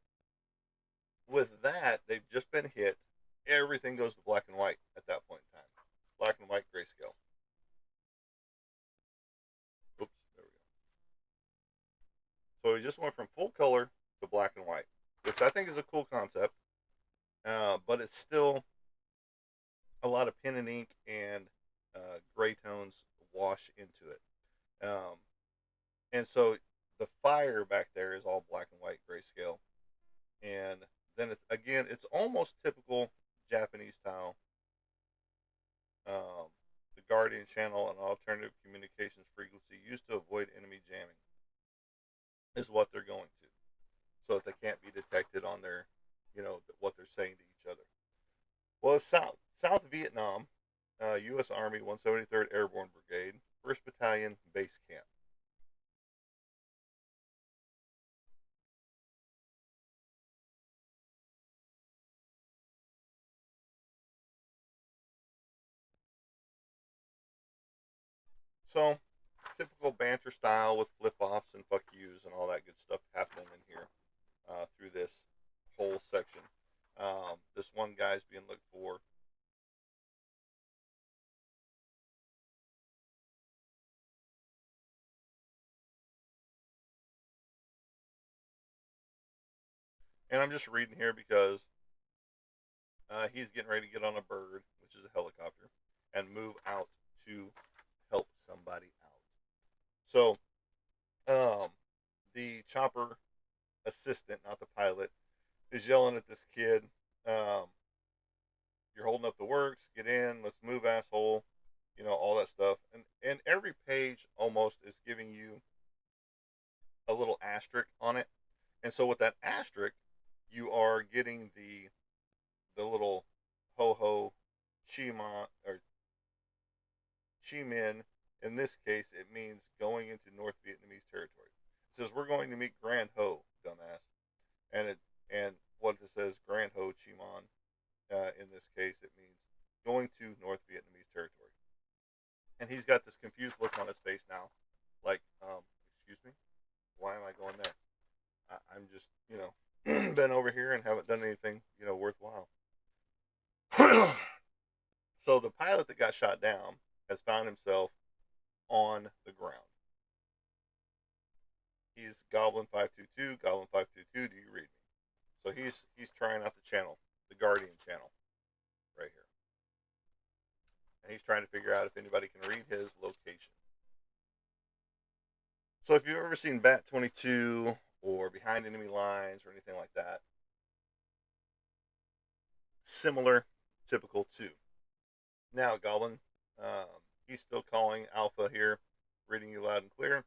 with that, they've just been hit. Everything goes to black and white at that point in time. Black and white grayscale. Oops, there we go. So we just went from full color to black and white, which I think is a cool concept. But it's still a lot of pen and ink and gray tones wash into it. And so the fire back there is all black and white grayscale. And then it's almost typical Japanese style. The Guardian channel and alternative communications frequency used to avoid enemy jamming is what they're going to, so that they can't be detected on their, what they're saying to each other. Well, it's South Vietnam, U.S. Army 173rd Airborne Brigade, 1st Battalion Base Camp. So, typical banter style with flip offs and fuck yous and all that good stuff happening in here through this whole section. This one guy's being looked for. And I'm just reading here because he's getting ready to get on a bird, which is a helicopter, and move out to help somebody out. So, um, the chopper assistant, not the pilot, is yelling at this kid. Um, You're holding up the works. Get in. Let's move, asshole. All that stuff. And every page almost is giving you a little asterisk on it. And so with that asterisk, you are getting the little ho ho Chima or Chimin. In this case, it means going into North Vietnamese territory. It says we're going to meet Grand Ho, dumbass, and what it says Grand Ho Chimon. In this case, it means going to North Vietnamese territory. And he's got this confused look on his face now, like, excuse me, why am I going there? I'm just, been over here and haven't done anything, worthwhile. So the pilot that got shot down has found himself on the ground. He's Goblin 522. Goblin 522. Do you read me? So he's trying out the channel, the Guardian channel, right here, and he's trying to figure out if anybody can read his location. So if you've ever seen Bat 22 or Behind Enemy Lines or anything like that, similar, typical too. Now Goblin, he's still calling Alpha here, reading you loud and clear.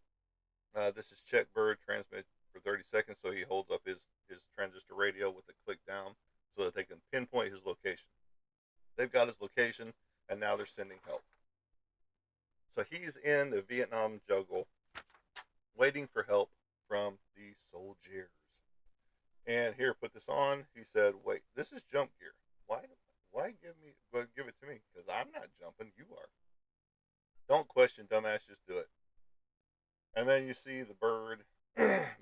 This is Check Bird, transmit for 30 seconds, so he holds up his transistor radio with a click down so that they can pinpoint his location. They've got his location, and now they're sending help. So he's in the Vietnam jungle, waiting for help from the soldiers. And here, put this on. He said, "Wait, this is jump gear. Why give it to me? Because I'm not jumping. You are. Don't question, dumbass. Just do it." And then you see the bird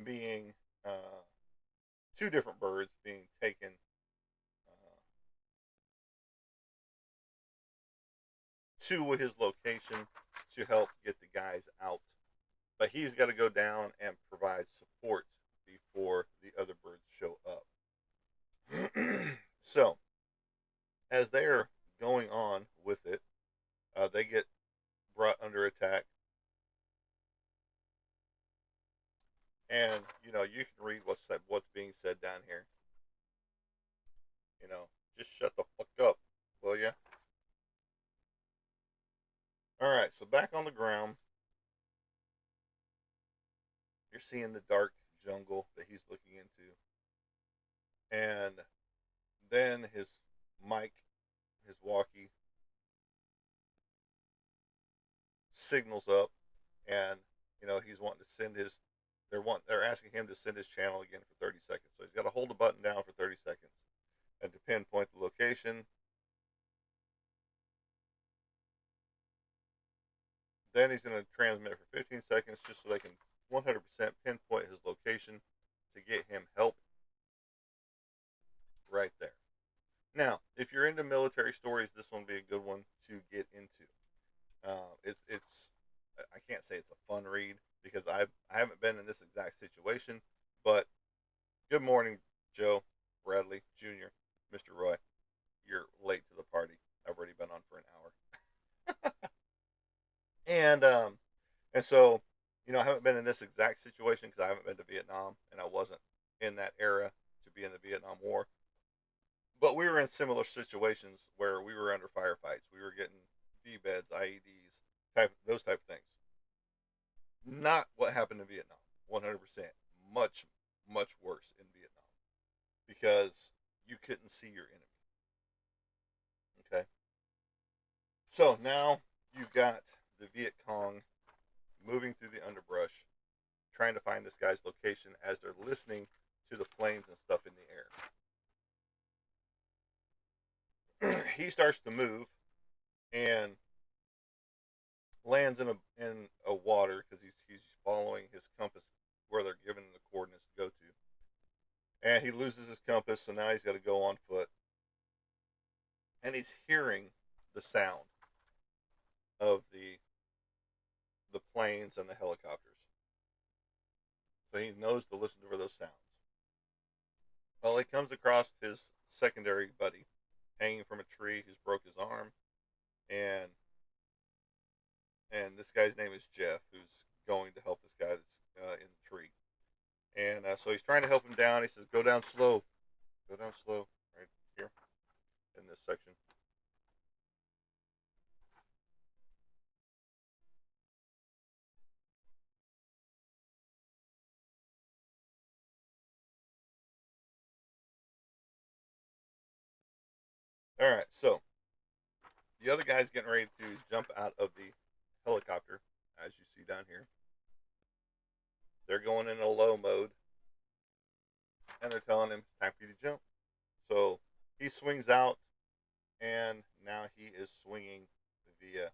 being two different birds being taken to his location to help get the guys out. But he's got to go down and provide support before the other birds show up. So, as they're going on with it, they get brought under attack. And, you can read what's being said down here. Just shut the fuck up, will ya? Alright, so back on the ground, you're seeing the dark jungle that he's looking into. And then his mic, his walkie, signals up, and he's wanting to send his. They're asking him to send his channel again for 30 seconds. So he's got to hold the button down for 30 seconds, and to pinpoint the location. Then he's going to transmit for 15 seconds just so they can 100% pinpoint his location to get him help right there. Now, if you're into military stories, this one would be a good one to get into. It's I can't say it's a fun read because I haven't been in this exact situation, but good morning, Joe, Bradley Jr., Mr. Roy. You're late to the party. I've already been on for an hour. And so, I haven't been in this exact situation because I haven't been to Vietnam and I wasn't in that era to be in the Vietnam War. But we were in similar situations where we were under firefights. We were getting D beds, IEDs, those type of things. Not what happened in Vietnam. 100%. Much, much worse in Vietnam because you couldn't see your enemy. Okay. So now you've got the Viet Cong moving through the underbrush, trying to find this guy's location as they're listening to the planes and stuff in the air. He starts to move and lands in a water because he's following his compass where they're giving him the coordinates to go to. And he loses his compass, so now he's got to go on foot. And he's hearing the sound of the planes and the helicopters. So he knows to listen for those sounds. Well, he comes across his secondary buddy hanging from a tree who's broke his arm, and this guy's name is Jeff, who's going to help this guy that's in the tree. And so he's trying to help him down. He says, "Go down slow, right here in this section." All right, so the other guy's getting ready to jump out of the helicopter, as you see down here. They're going in a low mode, and they're telling him it's time for you to jump. So he swings out, and now he is swinging via,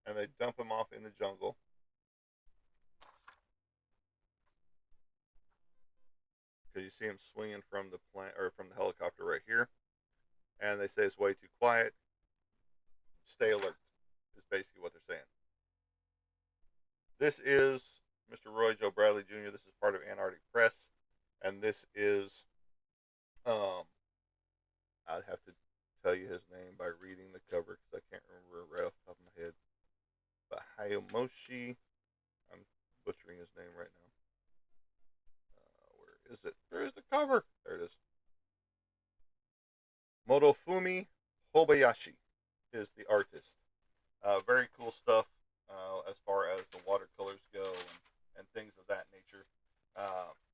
and they dump him off in the jungle. because you see him swinging from the plane or from the helicopter right here, and they say it's way too quiet. Stay alert. Is basically what they're saying. This is Mr. Roy Joe Bradley Jr. This is part of Antarctic Press, and this is um, I'd have to tell you his name by reading the cover because I can't remember right off the top of my head. But Hayamoshi, I'm butchering his name right now. Where is it? Where is the cover? There it is. Motofumi Hobayashi is the artist. Very cool stuff as far as the watercolors go and things of that nature,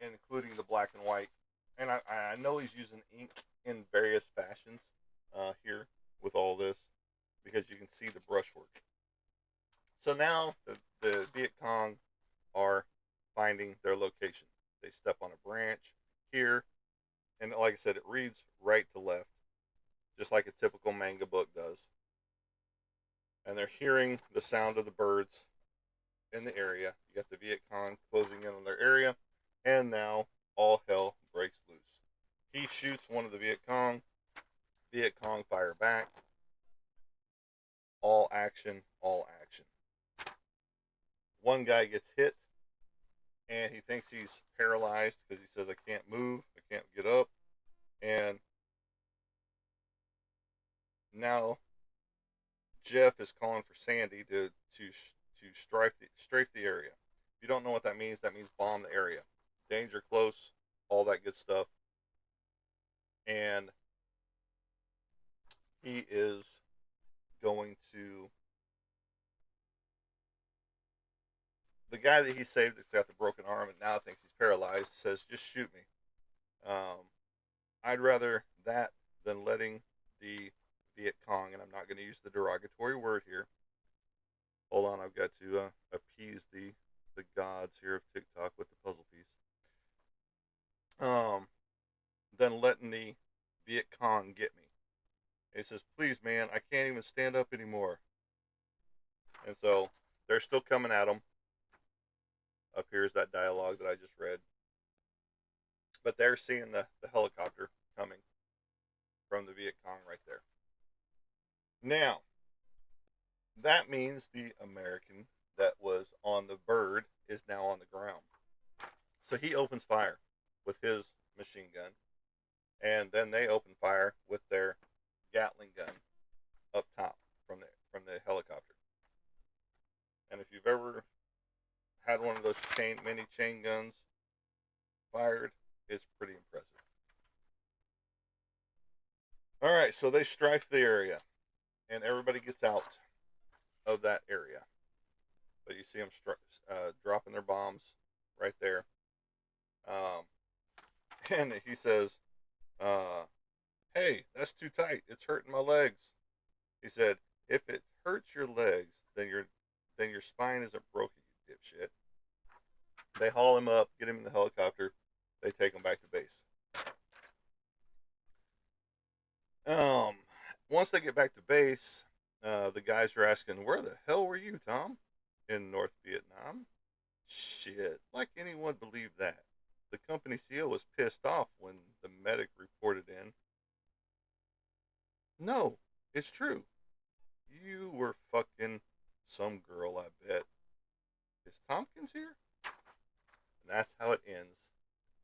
including the black and white. And I know he's using ink in various fashions here with all this because you can see the brushwork. So now the Viet Cong are finding their location. They step on a branch here, and like I said, it reads right to left, just like a typical manga book does. And they're hearing the sound of the birds in the area. You got the Viet Cong closing in on their area, and now all hell breaks loose. He shoots one of the Viet Cong. Viet Cong fire back. All action, all action. One guy gets hit, and he thinks he's paralyzed because he says, I can't move, I can't get up. And now Jeff is calling for Sandy to strafe the area. If you don't know what that means bomb the area. Danger close, all that good stuff. And he is going to the guy that he saved that's got the broken arm and now thinks he's paralyzed says, just shoot me. I'd rather that than letting the Viet Cong, and I'm not going to use the derogatory word here. Hold on, I've got to appease the gods here of TikTok with the puzzle piece. Than letting the Viet Cong get me. And he says, please, man, I can't even stand up anymore. And so they're still coming at him. Up here's that dialogue that I just read. But they're seeing the helicopter coming from the Viet Cong right there. Now, that means the American that was on the bird is now on the ground. So he opens fire with his machine gun, and then they open fire with their Gatling gun up top from the helicopter. And if you've ever had one of those mini chain guns fired, it's pretty impressive. All right, so they strife the area, and everybody gets out of that area. But you see them dropping their bombs right there. Um, and he says, hey, that's too tight. It's hurting my legs. He said, if it hurts your legs, then your spine isn't broken, you dipshit. They haul him up, get him in the helicopter. They take him back to base. Um, Once they get back to base, the guys are asking, where the hell were you, Tom? In North Vietnam? Shit, like anyone believed that. The company CEO was pissed off when the medic reported in. No, it's true. You were fucking some girl, I bet. Is Tompkins here? And that's how it ends.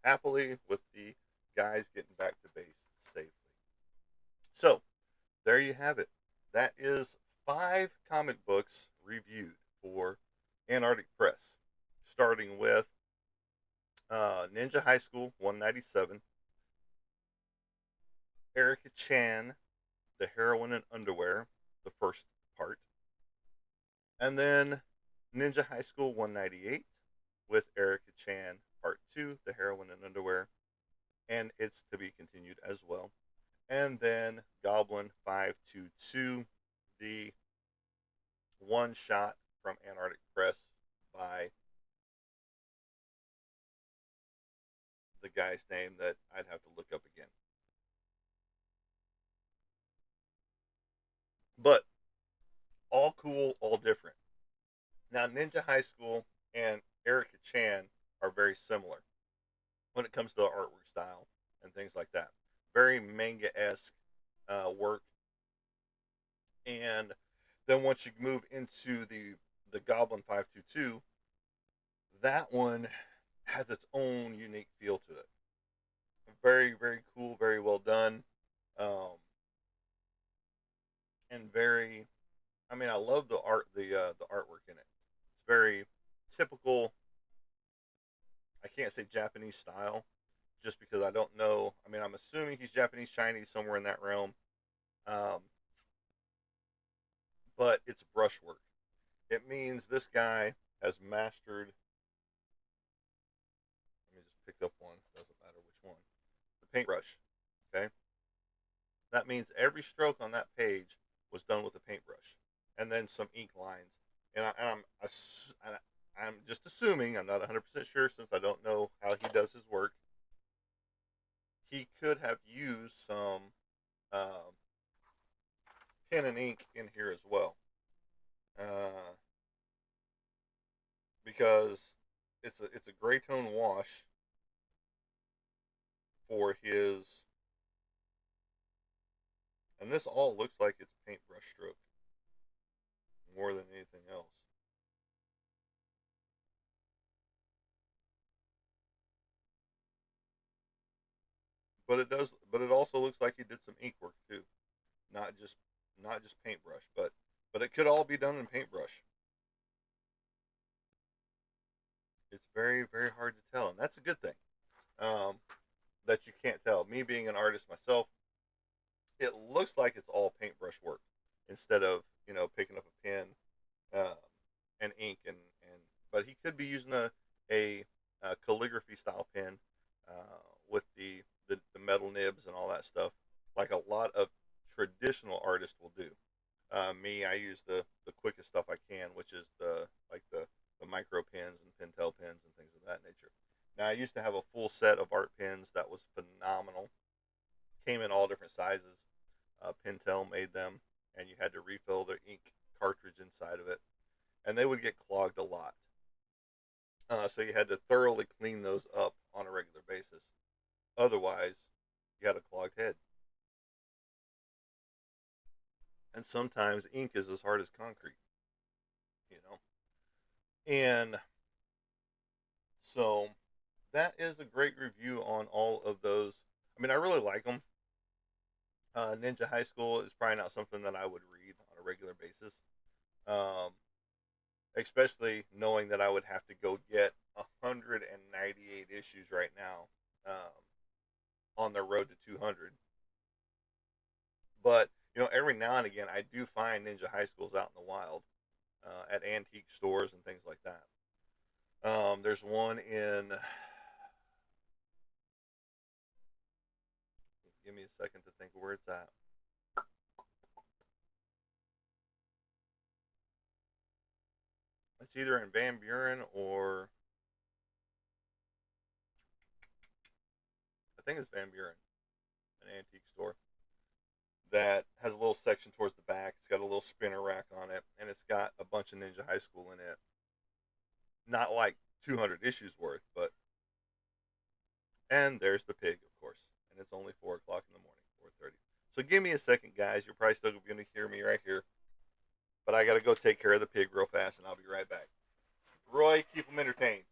Happily with the guys getting back to base safely. So, there you have it. That is 5 comic books reviewed for Antarctic Press. Starting with Ninja High School 197, Erika Chan, The Heroine in Underwear, the first part. And then Ninja High School 198 with Erika Chan, Part 2, The Heroine in Underwear. And it's to be continued as well. And then Goblin 522, the one shot from Antarctic Press by the guy's name that I'd have to look up again. But all cool, all different. Now, Ninja High School and Erika Chan are very similar. when it comes to the artwork style and things like that. Very manga esque work. And then once you move into the Goblin 522, that one has its own unique feel to it. Very very cool, very well done, um, and very. I mean, I love the artwork in it. It's very typical. I can't say Japanese style, just because I don't know. I mean, I'm assuming he's Japanese Chinese somewhere in that realm, um, but it's brushwork. It means this guy has mastered. Let me just pick up one. Doesn't matter which one. The paintbrush. Okay, that means every stroke on that page was done with a paintbrush, and then some ink lines. I'm just assuming. I'm not 100% sure since I don't know how he does his work. He could have used some um, pen and ink in here as well, uh, because it's a gray tone wash for his, and this all looks like it's paintbrush stroke more than anything else. But it does, but it also looks like he did some ink work too, not just not just paintbrush, but it could all be done in paintbrush. It's very very hard to tell, and that's a good thing. Um, that you can't tell. Me being an artist myself, it looks like it's all paintbrush work instead of picking up a pen um, and ink and. But he could be using a calligraphy style pen with the metal nibs and all that stuff, like a lot of traditional artists will do. Me, I use the quickest stuff I can, which is the micro pens and Pentel pens and things of that nature. Now, I used to have a full set of art pens that was phenomenal. Came in all different sizes. Pentel made them, and you had to refill the ink cartridge inside of it, and they would get clogged a lot. So you had to thoroughly clean those up on a regular basis. Otherwise, you had a clogged head. And sometimes ink is as hard as concrete, you know. And so that is a great review on all of those. I mean, I really like them. Ninja High School is probably not something that I would read on a regular basis, um, especially knowing that I would have to go get 198 issues right now on the road to 200. But every now and again, I do find Ninja High Schools out in the wild at antique stores and things like that. There's one in. Give me a second to think of where it's at. It's either in Van Buren or I think it's Van Buren, an antique store that has a little section towards the back. It's got a little spinner rack on it, and it's got a bunch of Ninja High School in it. Not like 200 issues worth, but and there's the pig, of course, and it's only 4 o'clock in the morning, 4:30. So give me a second, guys. You're probably still going to hear me right here, but I got to go take care of the pig real fast, and I'll be right back. Roy, keep them entertained.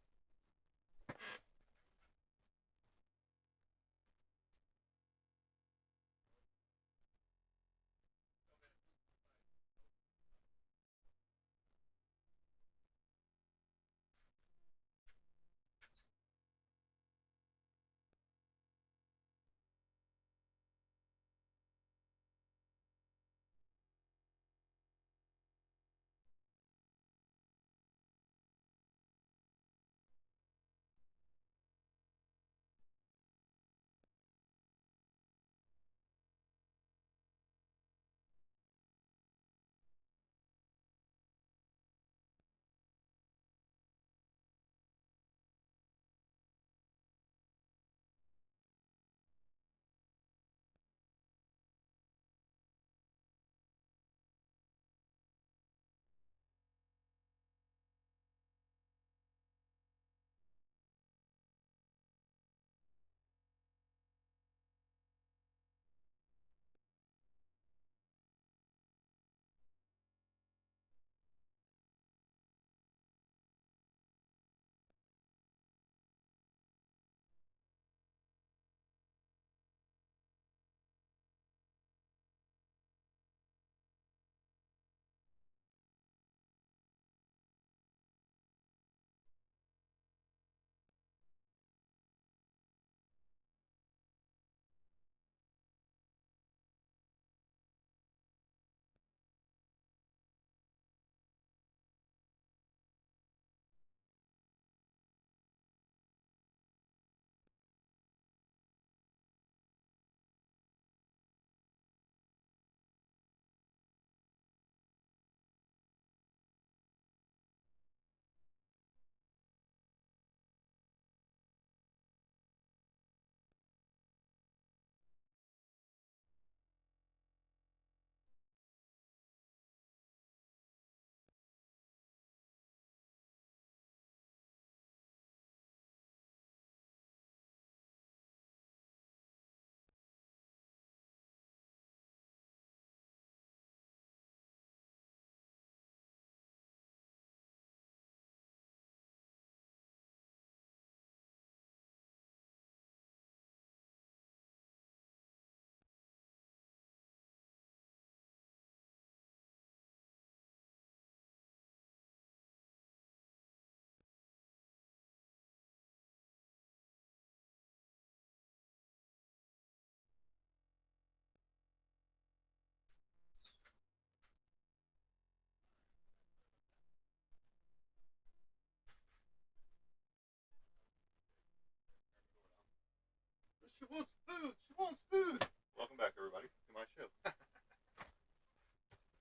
She wants food. She wants food. Welcome back, everybody, to my show.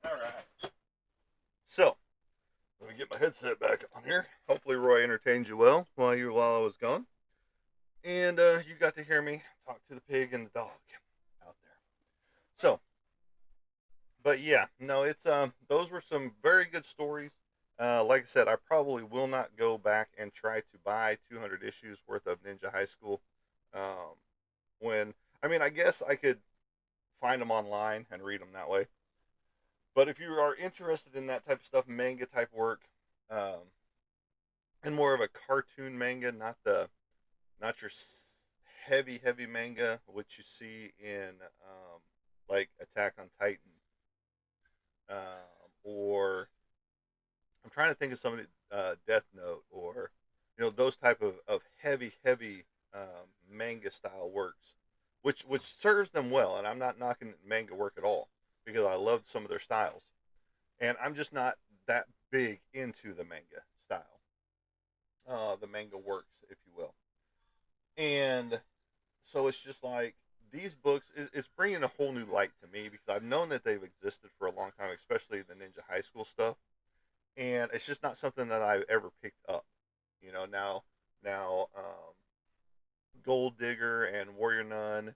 All right. So, let me get my headset back on here. Hopefully, Roy entertained you well while I was gone, and you got to hear me talk to the pig and the dog out there. So, but yeah, no, it's those were some very good stories. Like I said, I probably will not go back and try to buy 200 issues worth of Ninja High School. Um, when I mean, I guess I could find them online and read them that way. But if you are interested in that type of stuff, manga type work, um, and more of a cartoon manga, not your heavy manga, which you see in like Attack on Titan, or I'm trying to think of some of the Death Note, or those type of heavy manga style works, which serves them well. And I'm not knocking manga work at all because I love some of their styles, and I'm just not that big into the manga style, the manga works, if you will. And so it's just like these books, it's bringing a whole new light to me because I've known that they've existed for a long time, especially the Ninja High School stuff, and it's just not something that I've ever picked up. Now, Gold Digger and Warrior Nun,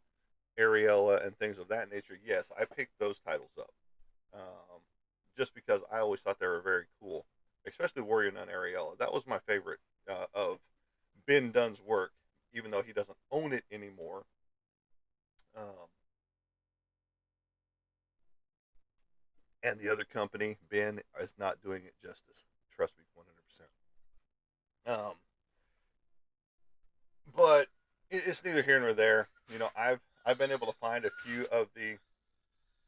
Ariella, and things of that nature. Yes, I picked those titles up, um, just because I always thought they were very cool, especially Warrior Nun Ariella. That was my favorite of Ben Dunn's work, even though he doesn't own it anymore. Um, and the other company, Ben, is not doing it justice. Trust me, 100%. Um, but it's neither here nor there. I've been able to find a few of the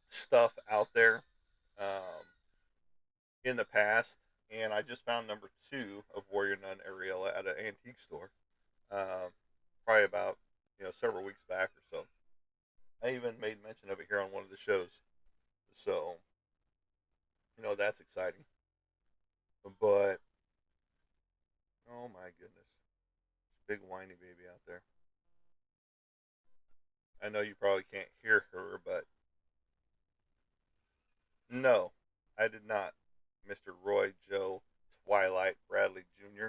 stuff out there, um, in the past, and I just found number two of Warrior Nun Ariella at an antique store, um, probably about several weeks back or so. I even made mention of it here on one of the shows, so that's exciting. But oh my goodness, big whiny baby out there. I know you probably can't hear her, but no, I did not, Mr. Roy Joe Twilight Bradley Jr.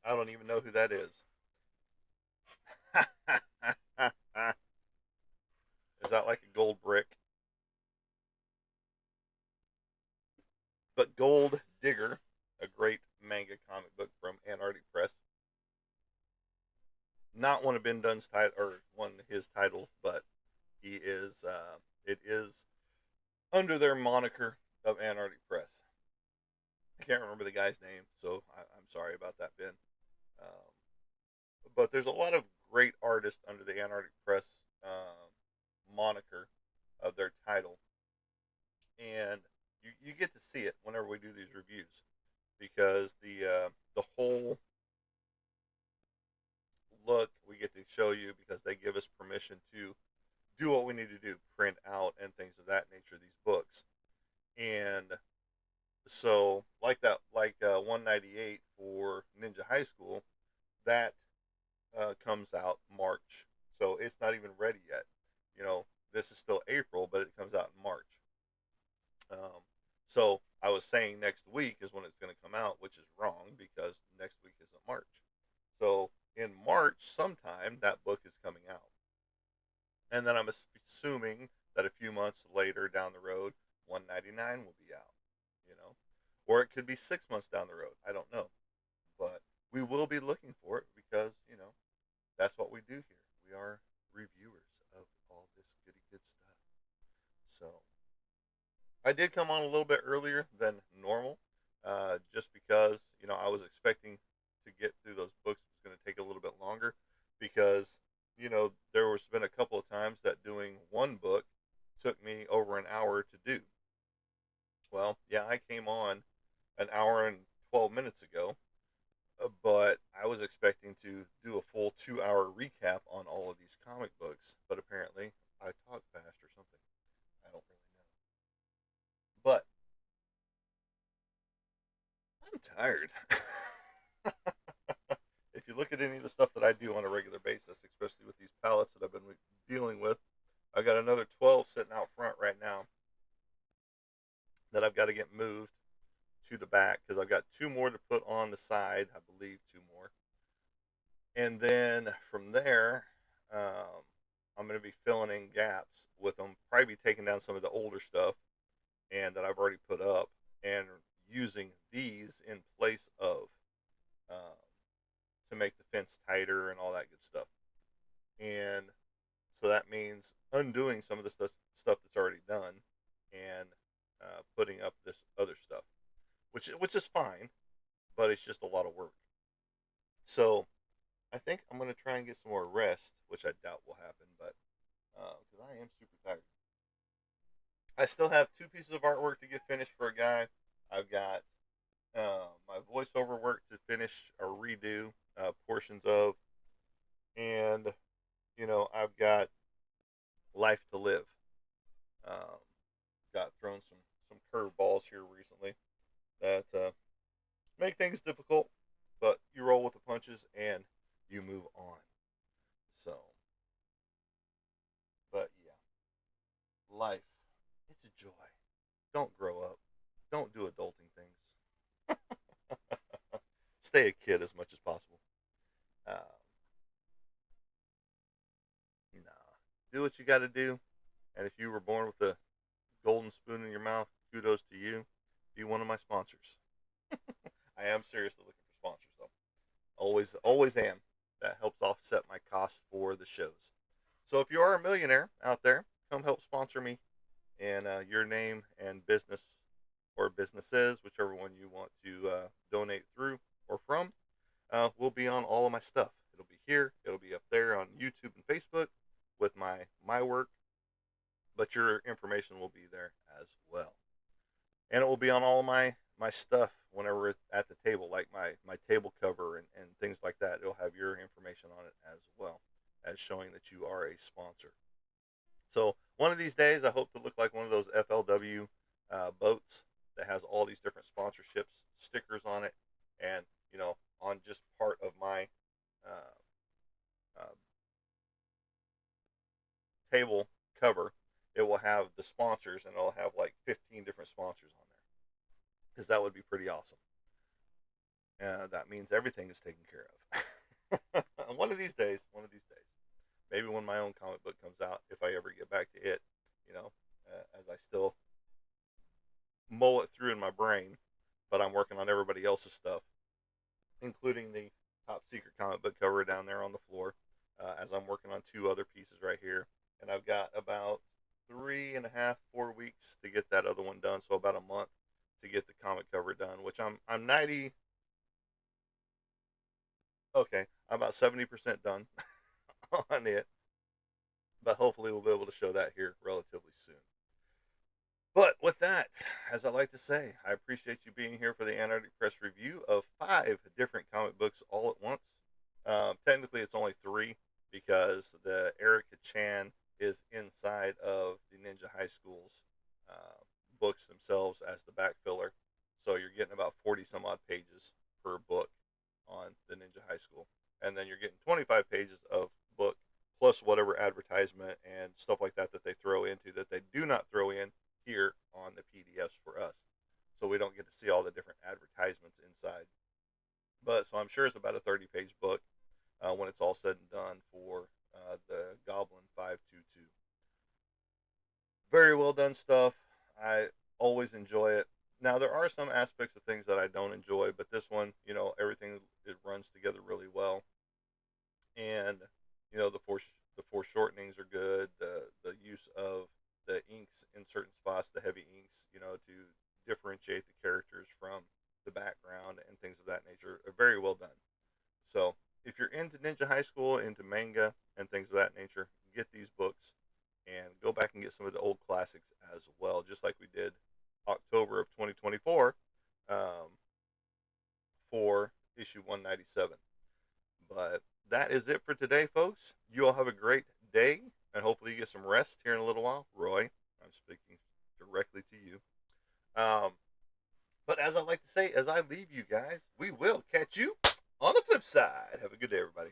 I don't even know who that is. Is that like a gold brick? But Gold Digger, a great manga comic book from Antarctic Press. Not one of Ben Dunn's title or one of his titles, but he is. It is under their moniker of Antarctic Press. I can't remember the guy's name, so I'm sorry about that, Ben. Um, but there's a lot of great artists under the Antarctic Press moniker of their title, and you get to see it whenever we do these reviews because the whole look we get to show you because they give us permission to do what we need to do, print out and things of that nature these books. And so like that, like 198 for Ninja High School, that comes out March. So it's not even ready yet. This is still April, but it comes out in March. Um, so I was saying next week is when it's going to come out, which is wrong because next week isn't March. So in March, sometime that book is coming out, and then I'm assuming that a few months later down the road, 199 will be out. You know, or it could be 6 months down the road. I don't know, but we will be looking for it because that's what we do here. We are reviewers of all this goody good stuff. So I did come on a little bit earlier than normal, just because I was expecting to get through those books was going to take a little bit longer because there was been a couple of times that doing one book took me over an hour to do. Well, yeah, I came on an hour and 12 minutes ago, but I was expecting to do a full 2 hour recap on all of these comic books, but apparently I talk fast or something. I don't really know. But I'm tired. If you look at any of the stuff that I do on a regular basis, especially with these pallets that I've been dealing with. I've got another 12 sitting out front right now that I've got to get moved to the back because I've got two more to put on the side. I believe two more, and then from there, um, I'm going to be filling in gaps with them. Probably be taking down some of the older stuff and that I've already put up and using these in place of um, to make the fence tighter and all that good stuff. And so that means undoing some of the stuff that's already done and putting up this other stuff, which is fine, but it's just a lot of work. So I think I'm gonna try and get some more rest, which I doubt will happen, but because I am super tired. I still have two pieces of artwork to get finished for a guy. I've got my voiceover work to finish or redo portions of, and I've got life to live. Um, got thrown some curveballs here recently that make things difficult, but you roll with the punches and you move on. So, but yeah, life, it's a joy. Don't grow up. Don't do adulting things. Stay a kid as much as possible. Uh, nah, do what you got to do. And if you were born with a golden spoon in your mouth, kudos to you. Be one of my sponsors. I am seriously looking for sponsors though. Always am. That helps offset my cost for the shows. So if you are a millionaire out there, come help sponsor me and your name and business or businesses, whichever one you want to donate through or from, will be on all of my stuff. It'll be here. It'll be up there on YouTube and Facebook with my work, but your information will be there as well, and it will be on all of my stuff whenever it's at the table, like my table cover and things like that. It'll have your information on it as well as showing that you are a sponsor. So one of these days, I hope to look like one of those FLW boats that has all these different sponsorships stickers on it, and on just part of my uh, uh, table cover, it will have the sponsors, and it'll have like 15 different sponsors on there because that would be pretty awesome. That means everything is taken care of. One of these days, maybe when my own comic book comes out, if I ever get back to it, as I still mull it through in my brain, but I'm working on everybody else's stuff, including the top secret comic book cover down there on the floor, as I'm working on two other pieces right here, and I've got about 3.5, 4 weeks to get that other one done, so about a month to get the comic cover done, which I'm 90. Okay, I'm about 70% done on it, but hopefully we'll be able to show that here relatively soon. But with that, as I like to say, I appreciate you being here for the Antarctic Press review of 5 different comic books all at once. Technically, it's only 3 because the Erika Chan is inside of the Ninja High School's uh, books themselves as the back filler. So you're getting about 40 some odd pages per book on the Ninja High School. And then you're getting 25 pages of book plus whatever advertisement and stuff like that they throw into that they do not throw in here on the PDFs for us. So we don't get to see all the different advertisements inside. But so I'm sure it's about a 30-page book when it's all said and done for the Goblin 522. Very well done stuff. I always enjoy it. Now there are some aspects of things that I don't enjoy, but this one, everything it runs together really well, and the foreshortenings are good. The use of the inks in certain spots, the heavy inks, to differentiate the characters from the background and things of that nature, are very well done. So if you're into Ninja High School, into manga and things of that nature, get these books and go back and get some of the old classics as well, just like we did October of 2024 um, for issue 197. But that is it for today, folks. You all have a great day, and hopefully you get some rest here in a little while. Roy, I'm speaking directly to you. Um, but as I like to say, as I leave you guys, we will catch you on the flip side. Have a good day, everybody.